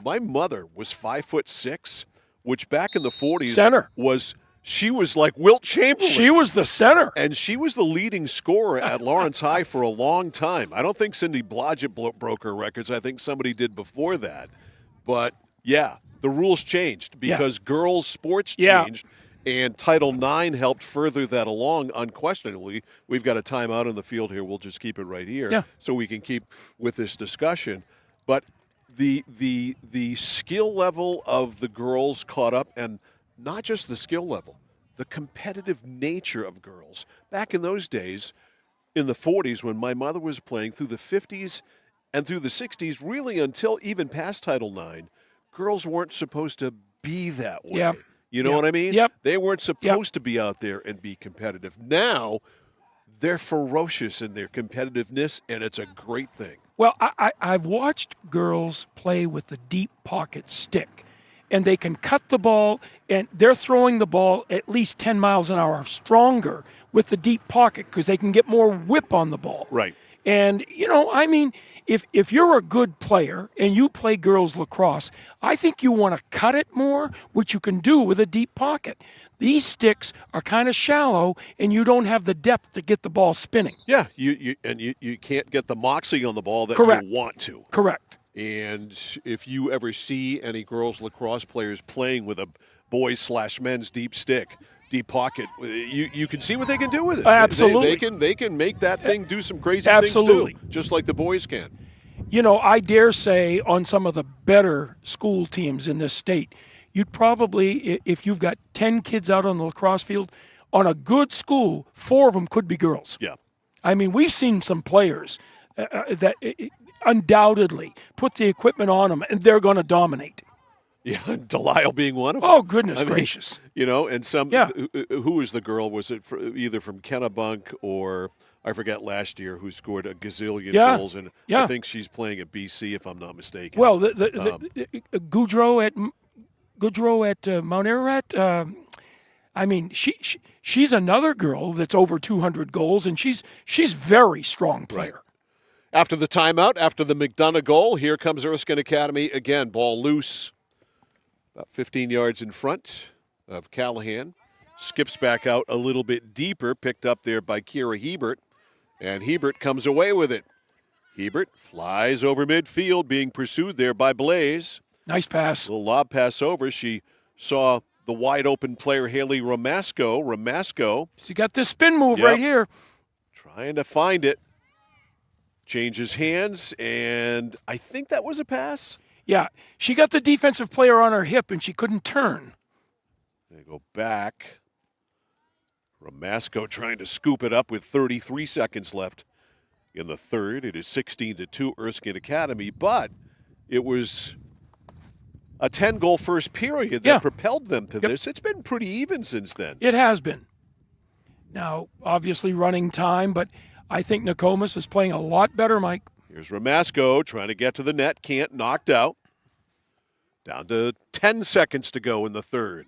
my mother was 5'6", which back in the 40s center was. She was like Wilt Chamberlain. She was the center. And she was the leading scorer at Lawrence High for a long time. I don't think Cindy Blodgett broke her records. I think somebody did before that. But, yeah, the rules changed because girls' sports changed, and Title IX helped further that along unquestionably. We've got a timeout in the field here. We'll just keep it right here so we can keep with this discussion. But the skill level of the girls caught up, and not just the skill level, the competitive nature of girls. Back in those days, in the 40s, when my mother was playing, through the 50s and through the 60s, really until even past Title IX, girls weren't supposed to be that way. Yep. You know what I mean? Yep. They weren't supposed to be out there and be competitive. Now, they're ferocious in their competitiveness, and it's a great thing. Well, I've watched girls play with the deep pocket stick. And they can cut the ball, and they're throwing the ball at least 10 miles an hour stronger with the deep pocket because they can get more whip on the ball. Right. And, you know, I mean, if you're a good player and you play girls lacrosse, I think you want to cut it more, which you can do with a deep pocket. These sticks are kind of shallow, and you don't have the depth to get the ball spinning. Yeah, you can't get the moxie on the ball that Correct. you want to. Correct. And if you ever see any girls lacrosse players playing with a boys/men's deep stick, deep pocket, you can see what they can do with it. Absolutely. They can make that thing do some crazy Absolutely. things too, just like the boys can. You know, I dare say on some of the better school teams in this state, you'd probably, if you've got 10 kids out on the lacrosse field, on a good school, 4 of them could be girls. Yeah. I mean, we've seen some players that undoubtedly put the equipment on them, and they're going to dominate. Yeah, Delisle being one of them. Oh, goodness gracious. You know, and some, who was the girl? Was it either from Kennebunk or, I forget, last year, who scored a gazillion goals? And I think she's playing at BC, if I'm not mistaken. Well, Goudreau at Mount Ararat, I mean, she's another girl that's over 200 goals, and she's very strong player. Right. After the timeout, after the McDonough goal, here comes Erskine Academy again. Ball loose, about 15 yards in front of Callahan. Skips back out a little bit deeper, picked up there by Kira Hebert, and Hebert comes away with it. Hebert flies over midfield, being pursued there by Blaze. Nice pass. Little lob pass over. She saw the wide-open player, Haley Ramasco. Ramasco. She got this spin move right here. Trying to find it. Changes hands, and I think that was a pass. Yeah, she got the defensive player on her hip, and she couldn't turn. They go back. Ramasco trying to scoop it up with 33 seconds left in the third. It is 16-2 Erskine Academy, but it was a 10-goal first period that propelled them to this. It's been pretty even since then. It has been. Now, obviously running time, but I think Nokomis is playing a lot better, Mike. Here's Ramasco trying to get to the net, can't, knocked out. Down to 10 seconds to go in the third.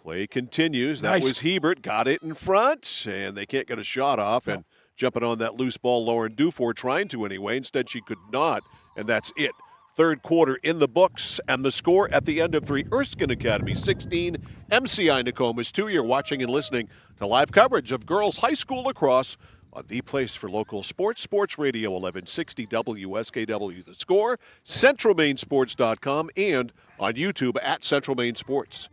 Play continues. That was Hebert, got it in front, and they can't get a shot off. And jumping on that loose ball, Lauren Dufour trying to anyway. Instead, she could not, and that's it. Third quarter in the books, and the score at the end of 3, Erskine Academy 16, MCI Nokomis 2. You're watching and listening to live coverage of girls high school lacrosse on the place for local sports, Sports Radio 1160 WSKW. The Score, CentralMainSports.com, and on YouTube at Central Maine Sports.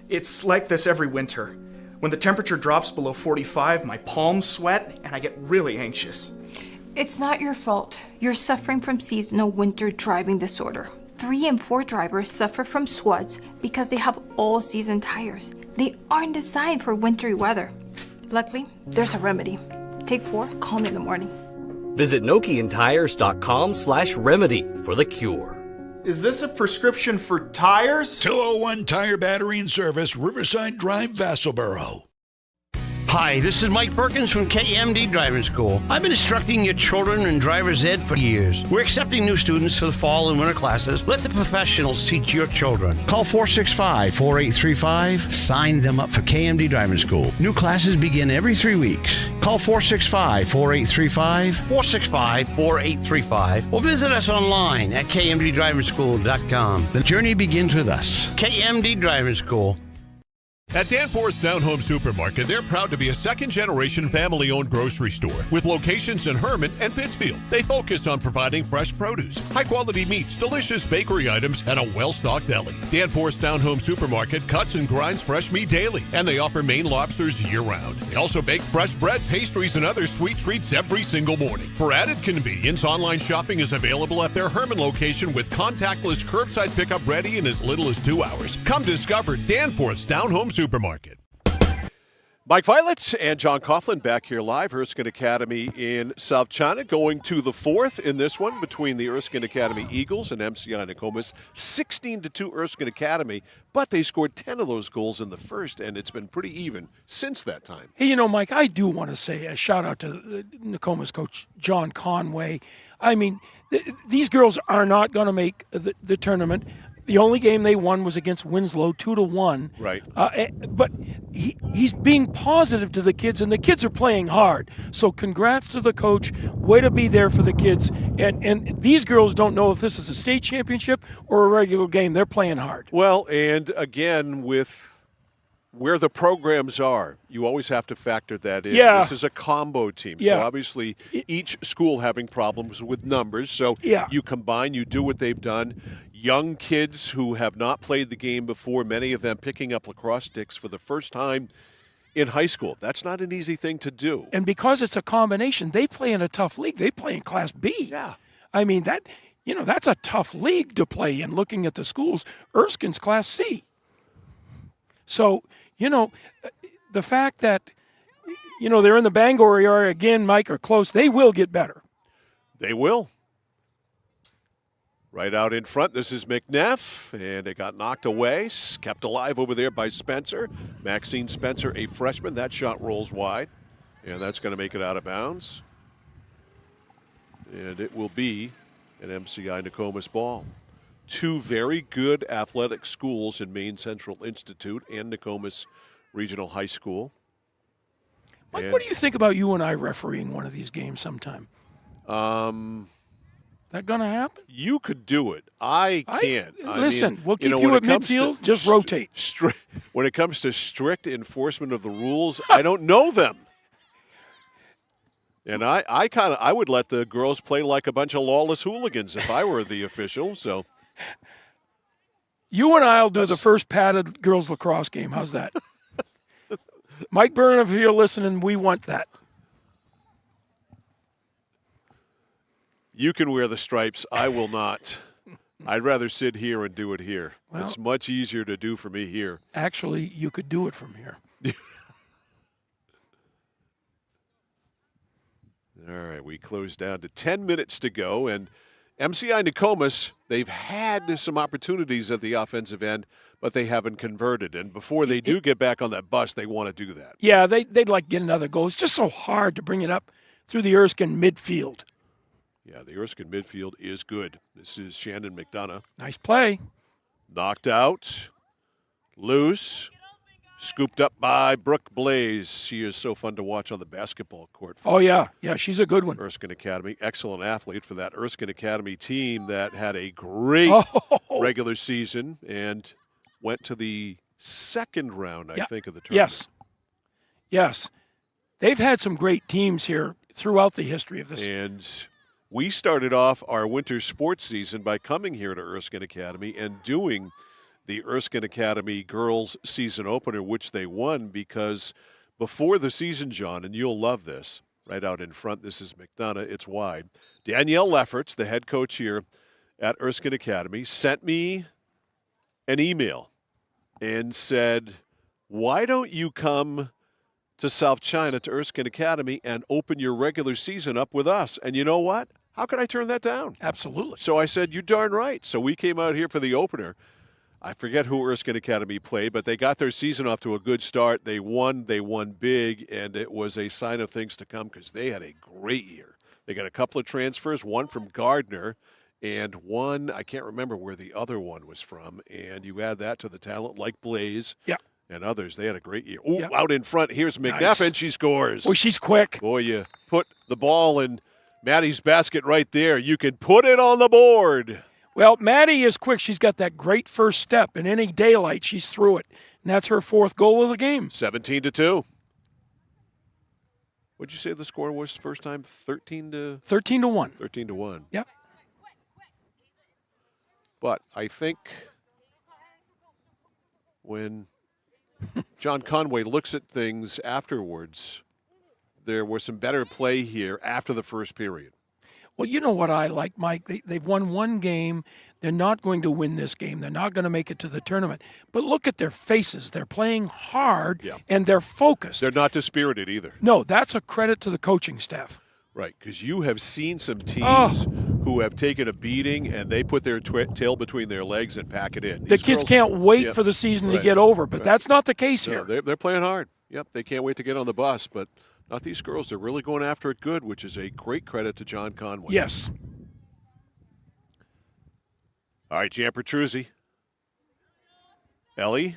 It's like this every winter. When the temperature drops below 45, my palms sweat and I get really anxious. It's not your fault. You're suffering from seasonal winter driving disorder. 3 in 4 drivers suffer from SWUDs because they have all-season tires. They aren't designed for wintry weather. Luckily, there's a remedy. Take 4, call me in the morning. Visit NokianTires.com/remedy for the cure. Is this a prescription for tires? 201 Tire Battery and Service, Riverside Drive, Vassalboro. Hi, this is Mike Perkins from KMD Driving School. I've been instructing your children in driver's ed for years. We're accepting new students for the fall and winter classes. Let the professionals teach your children. Call 465-4835. Sign them up for KMD Driving School. New classes begin every 3 weeks. Call 465-4835, 465-4835, or visit us online at kmddrivingschool.com. The journey begins with us. KMD Driving School. At Danforth's Down Home Supermarket, they're proud to be a second-generation family-owned grocery store with locations in Hermon and Pittsfield. They focus on providing fresh produce, high-quality meats, delicious bakery items, and a well-stocked deli. Danforth's Down Home Supermarket cuts and grinds fresh meat daily, and they offer Maine lobsters year-round. They also bake fresh bread, pastries, and other sweet treats every single morning. For added convenience, online shopping is available at their Hermon location with contactless curbside pickup ready in as little as 2 hours. Come discover Danforth's Down Home Supermarket. Mike Violet and John Coughlin back here live. Erskine Academy in South China going to the fourth in this one between the Erskine Academy Eagles and MCI Nokomis. 16-2 Erskine Academy, but they scored 10 of those goals in the first, and it's been pretty even since that time. Hey, you know, Mike, I do want to say a shout-out to Nokomis coach John Conway. I mean, these girls are not going to make the tournament. The only game they won was against Winslow, 2-1. Right. But he's being positive to the kids, and the kids are playing hard. So congrats to the coach. Way to be there for the kids. And these girls don't know if this is a state championship or a regular game. They're playing hard. Well, and again, with where the programs are, you always have to factor that in. Yeah. This is a combo team. Yeah. So obviously each school having problems with numbers. So you combine, you do what they've done. Young kids who have not played the game before, many of them picking up lacrosse sticks for the first time in high school. That's not an easy thing to do. And because it's a combination, they play in a tough league. They play in Class B. Yeah. I mean, that's a tough league to play in, looking at the schools. Erskine's Class C. So, the fact that, they're in the Bangor area again, Mike, are close, they will get better. They will. Right out in front, this is McNeff, and it got knocked away, kept alive over there by Spencer. Maxine Spencer, a freshman. That shot rolls wide, and that's going to make it out of bounds. And it will be an MCI Nokomis ball. Two very good athletic schools in Maine Central Institute and Nokomis Regional High School. Mike, what do you think about you and I refereeing one of these games sometime? That going to happen? You could do it. I can't. Listen, we'll keep you at midfield. Just rotate. When it comes to strict enforcement of the rules, I don't know them. And I would let the girls play like a bunch of lawless hooligans if I were the official. So you and I'll do the first padded girls lacrosse game. How's that? Mike Byrne, if you're listening, we want that. You can wear the stripes. I will not. I'd rather sit here and do it here. Well, it's much easier to do for me here. Actually, you could do it from here. All right, we close down to 10 minutes to go, and MCI Nokomis, they've had some opportunities at the offensive end, but they haven't converted. And before they do get back on that bus, they want to do that. Yeah, they'd like to get another goal. It's just so hard to bring it up through the Erskine midfield. Yeah, the Erskine midfield is good. This is Shannon McDonough. Nice play. Knocked out, loose, scooped up by Brooke Blaze. She is so fun to watch on the basketball court. Oh, yeah. Yeah, she's a good one. Erskine Academy. Excellent athlete for that Erskine Academy team that had a great regular season and went to the second round, I think, of the tournament. Yes. They've had some great teams here throughout the history of this. And we started off our winter sports season by coming here to Erskine Academy and doing the Erskine Academy girls season opener, which they won because before the season, John, and you'll love this, right out in front, this is McDonough, it's wide. Danielle Lefferts, the head coach here at Erskine Academy, sent me an email and said, why don't you come to South China to Erskine Academy and open your regular season up with us? And you know what? How could I turn that down? Absolutely. So I said, you're darn right. So we came out here for the opener. I forget who Erskine Academy played, but they got their season off to a good start. They won big, and it was a sign of things to come because they had a great year. They got a couple of transfers, one from Gardner, and one, I can't remember where the other one was from. And you add that to the talent like Blaze and others. They had a great year. Ooh, out in front, here's McNeff, Nice. and she scores. Oh, she's quick. Boy, you put the ball in Maddie's basket right there. You can put it on the board. Well, Maddie is quick. She's got that great first step. In any daylight, she's through it. And that's her fourth goal of the game. 17-2. What'd you say the score was first time? 13-1. 13-1. Yep. But I think when John Conway looks at things afterwards, there was some better play here after the first period. Well, you know what I like, Mike? They've won one game. They're not going to win this game. They're not going to make it to the tournament. But look at their faces. They're playing hard, and they're focused. They're not dispirited either. No, that's a credit to the coaching staff. Right, because you have seen some teams who have taken a beating, and they put their tail between their legs and pack it in. The kids can't wait for the season to get over, but that's not the case here. They're playing hard. Yep, they can't wait to get on the bus, but not these girls. They're really going after it good, which is a great credit to John Conway. Yes. All right, Jan Petruzzi. Ellie,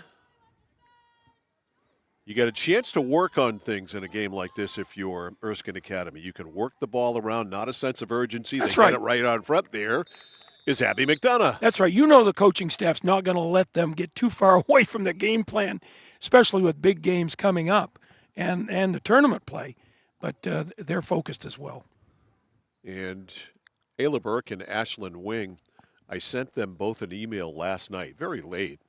you got a chance to work on things in a game like this if you're Erskine Academy. You can work the ball around, not a sense of urgency. That's they right. Get it right on front there is Abby McDonough. That's right. You know the coaching staff's not going to let them get too far away from the game plan, especially with big games coming up and the tournament play. But they're focused as well. And Ayla Burke and Ashlyn Wing, I sent them both an email last night, very late,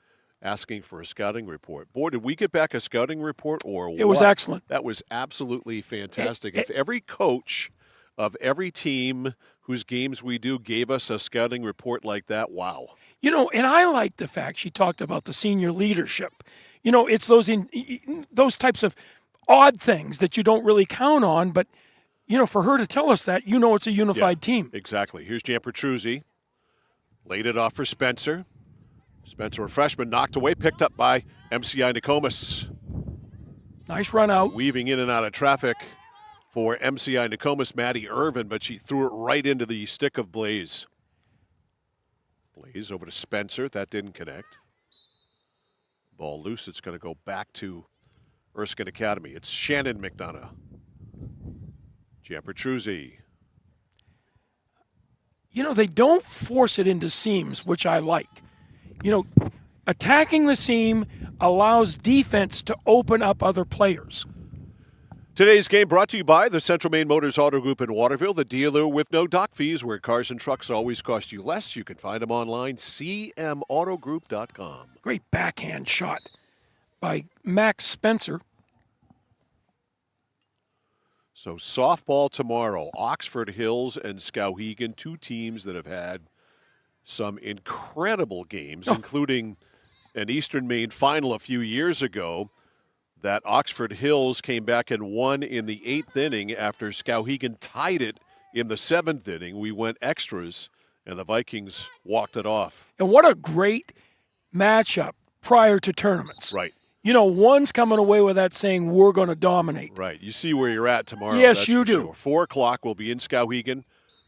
asking for a scouting report. Boy, did we get back a scouting report or what? It was excellent. That was absolutely fantastic. If every coach of every team whose games we do gave us a scouting report like that, wow. You know, and I like the fact she talked about the senior leadership. You know, it's those types of odd things that you don't really count on, but, you know, for her to tell us that, you know it's a unified team. Exactly. Here's Jan Petruzzi. Laid it off for Spencer. Spencer, a freshman, knocked away, picked up by MCI Nokomis. Nice run out. Weaving in and out of traffic for MCI Nokomis, Maddie Irvin, but she threw it right into the stick of Blaze. Blaze over to Spencer. That didn't connect. Ball loose. It's going to go back to Erskine Academy. It's Shannon McDonough. Jan Petruzzi. You know, they don't force it into seams, which I like. You know, attacking the seam allows defense to open up other players. Today's game brought to you by the Central Maine Motors Auto Group in Waterville, the dealer with no dock fees, where cars and trucks always cost you less. You can find them online, cmautogroup.com. Great backhand shot by Max Spencer. So softball tomorrow, Oxford Hills and Skowhegan, two teams that have had some incredible games, including an Eastern Maine final a few years ago that Oxford Hills came back and won in the 8th inning after Skowhegan tied it in the 7th inning. We went extras, and the Vikings walked it off. And what a great matchup prior to tournaments. Right. You know, one's coming away with that saying, we're going to dominate. Right. You see where you're at tomorrow. Yes, that's you for do. Sure. 4 o'clock, we'll be in Skowhegan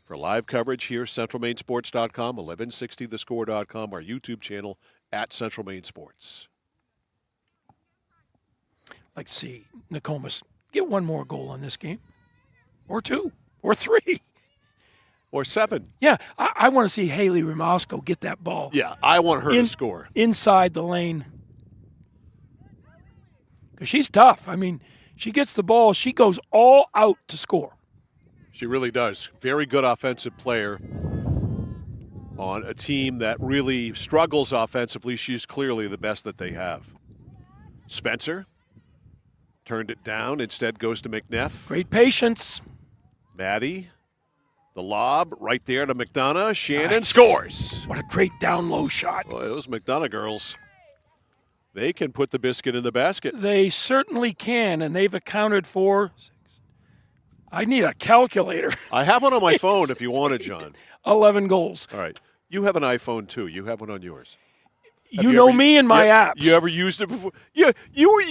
for live coverage here, centralmainsports.com, 1160thescore.com, our YouTube channel at Central Maine Sports. Like to see Nokomis get one more goal in this game, or 2, or 3. Or 7. Yeah, I want to see Haley Ramasco get that ball. Yeah, I want her to score. Inside the lane. Because she's tough. I mean, she gets the ball, she goes all out to score. She really does. Very good offensive player on a team that really struggles offensively. She's clearly the best that they have. Spencer turned it down. Instead goes to McNeff. Great patience. Maddie, the lob right there to McDonough. Shannon Nice. scores. What a great down low shot. Boy, those McDonough girls, they can put the biscuit in the basket. They certainly can, and they've accounted for. I need a calculator. I have one on my phone if you want it, John. 11 goals. All right. You have an iPhone, too. You have one on yours. You know me and my apps. You ever used it before? Yeah, you were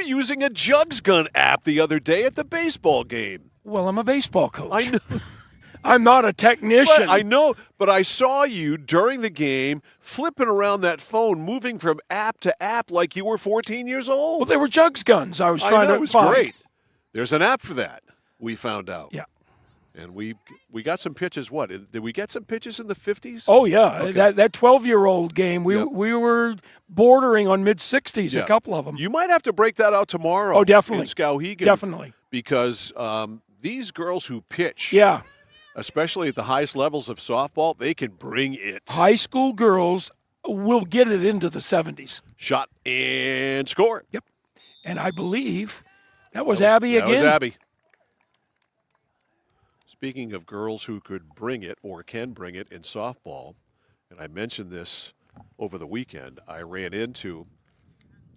using a Jugs Gun app the other day at the baseball game. Well, I'm a baseball coach. I know. I'm not a technician. But I know, but I saw you during the game flipping around that phone, moving from app to app like you were 14 years old. Well, they were Jugs Guns. I was trying to it was find. Great. There's an app for that, we found out. Yeah. And we got some pitches. What, did we get some pitches in the 50s? Oh, yeah. Okay. That 12-year-old game, we were bordering on mid-60s, a couple of them. You might have to break that out tomorrow. Oh, definitely. In Skowhegan. Definitely. Because these girls who pitch, especially at the highest levels of softball, they can bring it. High school girls will get it into the 70s. Shot and score. Yep. And I believe that was Abby again. That was Abby. Speaking of girls who could bring it or can bring it in softball, and I mentioned this over the weekend, I ran into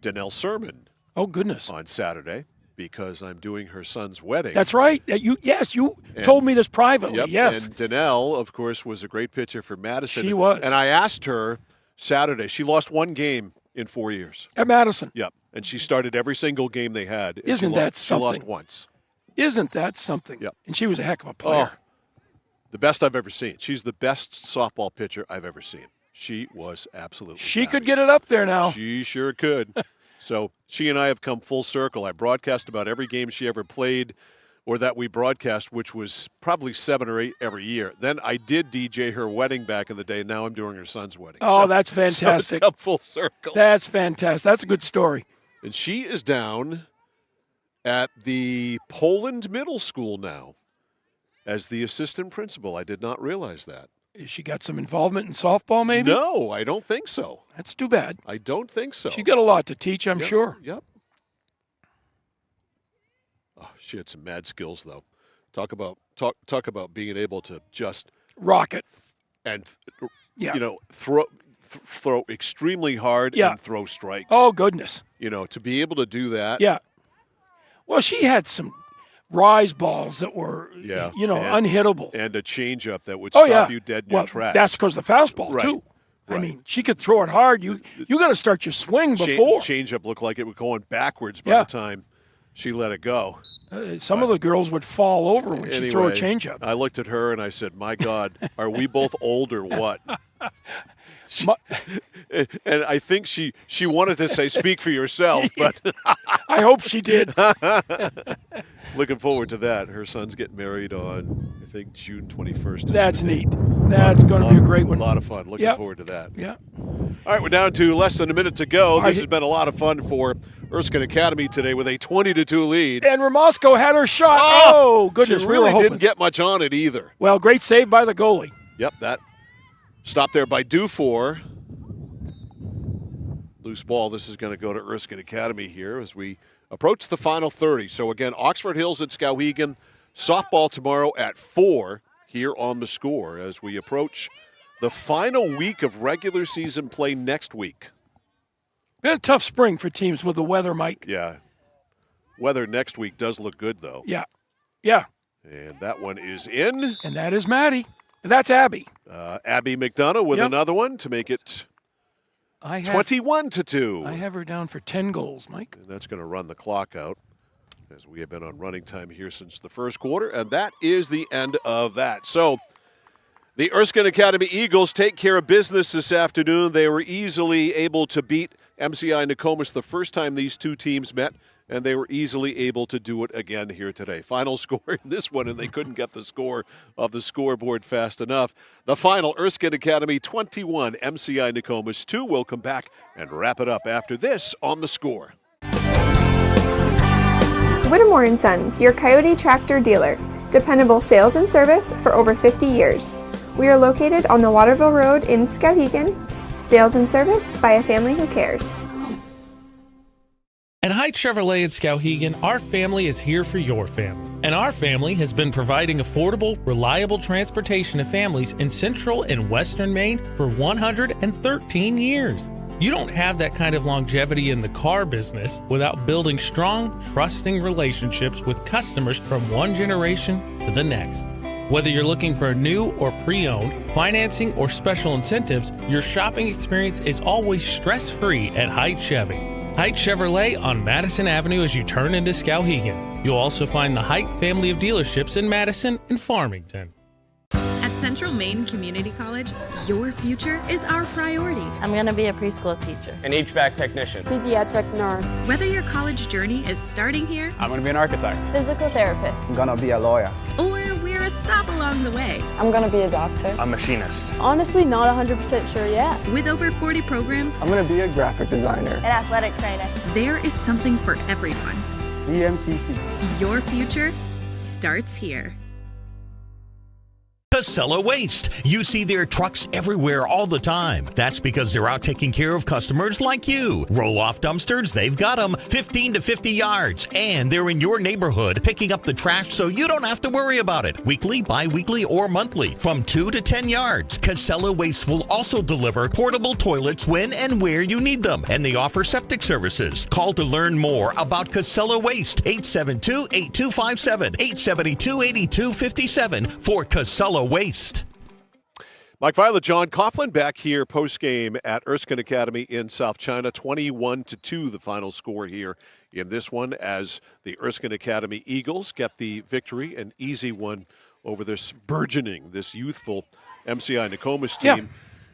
Danelle Sermon. Oh, goodness. On Saturday because I'm doing her son's wedding. That's right. You told me this privately. Yep, yes. And Danelle, of course, was a great pitcher for Madison. She was. And I asked her Saturday. She lost one game in 4 years. At Madison. Yep. And she started every single game they had. Isn't that something? She lost once. Isn't that something? Yep. And she was a heck of a player. Oh, the best I've ever seen. She's the best softball pitcher I've ever seen. She was absolutely She could get it up there now. She sure could. So she and I have come full circle. I broadcast about every game she ever played or that we broadcast, which was probably 7 or 8 every year. Then I did DJ her wedding back in the day. Now I'm doing her son's wedding. Oh, that's fantastic. So it's come full circle. That's fantastic. That's a good story. And she is down at the Poland Middle School now as the assistant principal. I did not realize that. Has she got some involvement in softball, maybe? No, I don't think so. That's too bad. I don't think so. She got a lot to teach, I'm Yep, sure. Yep. Oh, she had some mad skills, though. Talk about being able to just rock it and Yeah. throw extremely hard Yeah. and throw strikes. Oh, goodness. To be able to do that. Yeah. Well, she had some rise balls that were, unhittable. And a changeup that would Oh, stop yeah. you dead in Well, your tracks. that's because the fastball, Right. too. I Right. mean, she could throw it hard. You got to start your swing before. Changeup looked like it was going backwards by Yeah. the time she let it go. Some of the girls would fall over when she threw a Anyway, changeup. I looked at her and I said, "My God, are we both old or what?" And I think she wanted to say, "Speak for yourself," but I hope she did. Looking forward to that. Her son's getting married on, I think, June 21st. That's neat. That's going to be a great one. A lot of fun. Looking Yep. forward to that. Yeah. All right, we're down to less than a minute to go. This has been a lot of fun for Erskine Academy today with a 20-2 lead. And Ramasco had her shot. Oh, goodness. She we really were hoping. didn't get much on it either. Well, great save by the goalie. Yep, that stopped there by Dufour. Loose ball. This is going to go to Erskine Academy here as we approach the final 30. So, again, Oxford Hills at Skowhegan. Softball tomorrow at 4 here on the Score as we approach the final week of regular season play next week. Been a tough spring for teams with the weather, Mike. Yeah. Weather next week does look good, though. Yeah. And that one is in. And that is Maddie. That's Abby. Abby McDonough with another one to make it 21-2. I have her down for 10 goals, Mike. And that's going to run the clock out, as we have been on running time here since the first quarter. And that is the end of that. So the Erskine Academy Eagles take care of business this afternoon. They were easily able to beat MCI Nokomis the first time these two teams met, and they were easily able to do it again here today. Final score in this one, and they couldn't get the score of the scoreboard fast enough. The final, Erskine Academy 21, MCI Nokomis 2. We'll come back and wrap it up after this on The Score. Whittemore & Sons, your Coyote tractor dealer. Dependable sales and service for over 50 years. We are located on the Waterville Road in Skowhegan. Sales and service by a family who cares. At Haight Chevrolet in Skowhegan, our family is here for your family. And our family has been providing affordable, reliable transportation to families in central and western Maine for 113 years. You don't have that kind of longevity in the car business without building strong, trusting relationships with customers from one generation to the next. Whether you're looking for a new or pre-owned, financing or special incentives, your shopping experience is always stress-free at Haight Chevy. Haight Chevrolet on Madison Avenue as you turn into Skowhegan. You'll also find the Haight family of dealerships in Madison and Farmington. At Central Maine Community College, your future is our priority. I'm going to be a preschool teacher. An HVAC technician. Pediatric nurse. Whether your college journey is starting here, I'm going to be an architect. Physical therapist. I'm going to be a lawyer. Or we're a stop along the way. I'm going to be a doctor. A machinist. Honestly, not 100% sure yet. With over 40 programs, I'm going to be a graphic designer. An athletic trainer. There is something for everyone. CMCC. Your future starts here. Casella Waste. You see their trucks everywhere all the time. That's because they're out taking care of customers like you. Roll-off dumpsters, they've got them 15 to 50 yards. And they're in your neighborhood picking up the trash so you don't have to worry about it. Weekly, bi-weekly, or monthly. From 2 to 10 yards. Casella Waste will also deliver portable toilets when and where you need them. And they offer septic services. Call to learn more about Casella Waste. 872-8257. 872-8257 for Casella Waste. Mike Violet, John Coughlin back here post-game at Erskine Academy in South China. 21-2 the final score here in this one as the Erskine Academy Eagles get the victory, an easy one over this burgeoning, this youthful MCI Nokomis team.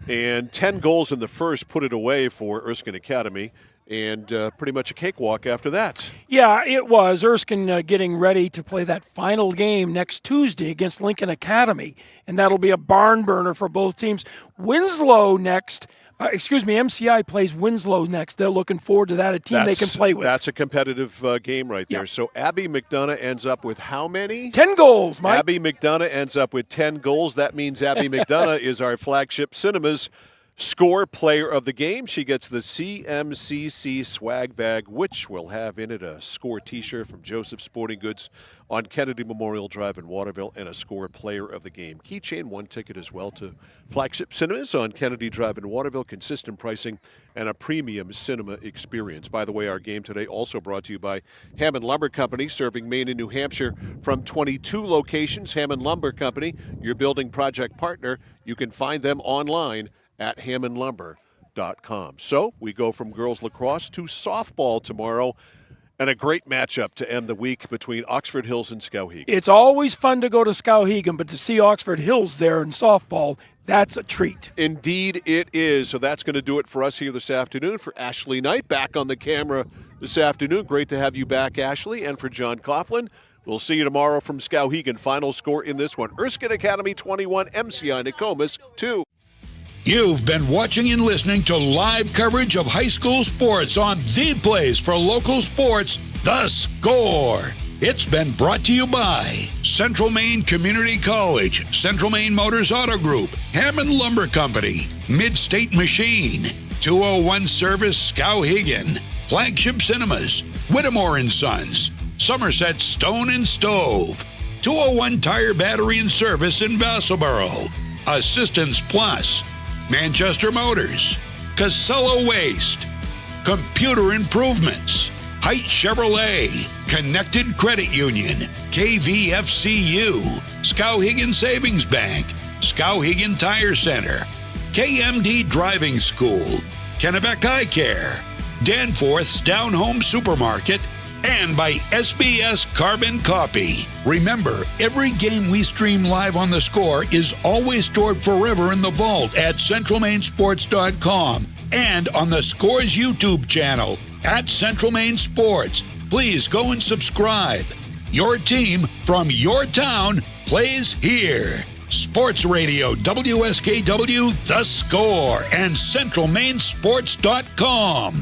Yeah. And 10 goals in the first put it away for Erskine Academy. And pretty much a cakewalk after that. Yeah, it was. Erskine getting ready to play that final game next Tuesday against Lincoln Academy, and that'll be a barn burner for both teams. Winslow next. MCI plays Winslow next. They're looking forward to that, a team they can play with. That's a competitive game right there. So Abby McDonough ends up with how many? 10 goals, Mike. Abby McDonough ends up with 10 goals. That means Abby McDonough is our flagship Cinemas Score Player of the Game. She gets the CMCC swag bag, which will have in it a Score t-shirt from Joseph Sporting Goods on Kennedy Memorial Drive in Waterville, and a Score Player of the Game keychain, one ticket as well to Flagship Cinemas on Kennedy Drive in Waterville, consistent pricing and a premium cinema experience. By the way, our game today also brought to you by Hammond Lumber Company, serving Maine and New Hampshire from 22 locations. Hammond Lumber Company, your building project partner. You can find them online at hammondlumber.com. So we go from girls lacrosse to softball tomorrow, and a great matchup to end the week between Oxford Hills and Skowhegan. It's always fun to go to Skowhegan, but to see Oxford Hills there in softball, that's a treat. Indeed it is. So that's going to do it for us here this afternoon. For Ashley Knight, back on the camera this afternoon. Great to have you back, Ashley. And for John Coughlin, we'll see you tomorrow from Skowhegan. Final score in this one: Erskine Academy 21, MCI Nokomis 2. You've been watching and listening to live coverage of high school sports on the place for local sports, The Score. It's been brought to you by Central Maine Community College, Central Maine Motors Auto Group, Hammond Lumber Company, Mid-State Machine, 201 Service Skowhegan, Flagship Cinemas, Whittemore & Sons, Somerset Stone and Stove, 201 Tire Battery and Service in Vassalboro, Assistance Plus, Manchester Motors, Casella Waste, Computer Improvements, Height Chevrolet, Connected Credit Union, KVFCU, Skowhegan Savings Bank, Skowhegan Tire Center, KMD Driving School, Kennebec Eye Care, Danforth's Down Home Supermarket, and by SBS Carbon Copy. Remember, every game we stream live on The Score is always stored forever in the vault at CentralMainSports.com and on The Score's YouTube channel at Central Maine Sports. Please go and subscribe. Your team from your town plays here. Sports Radio, WSKW, The Score, and CentralMainSports.com.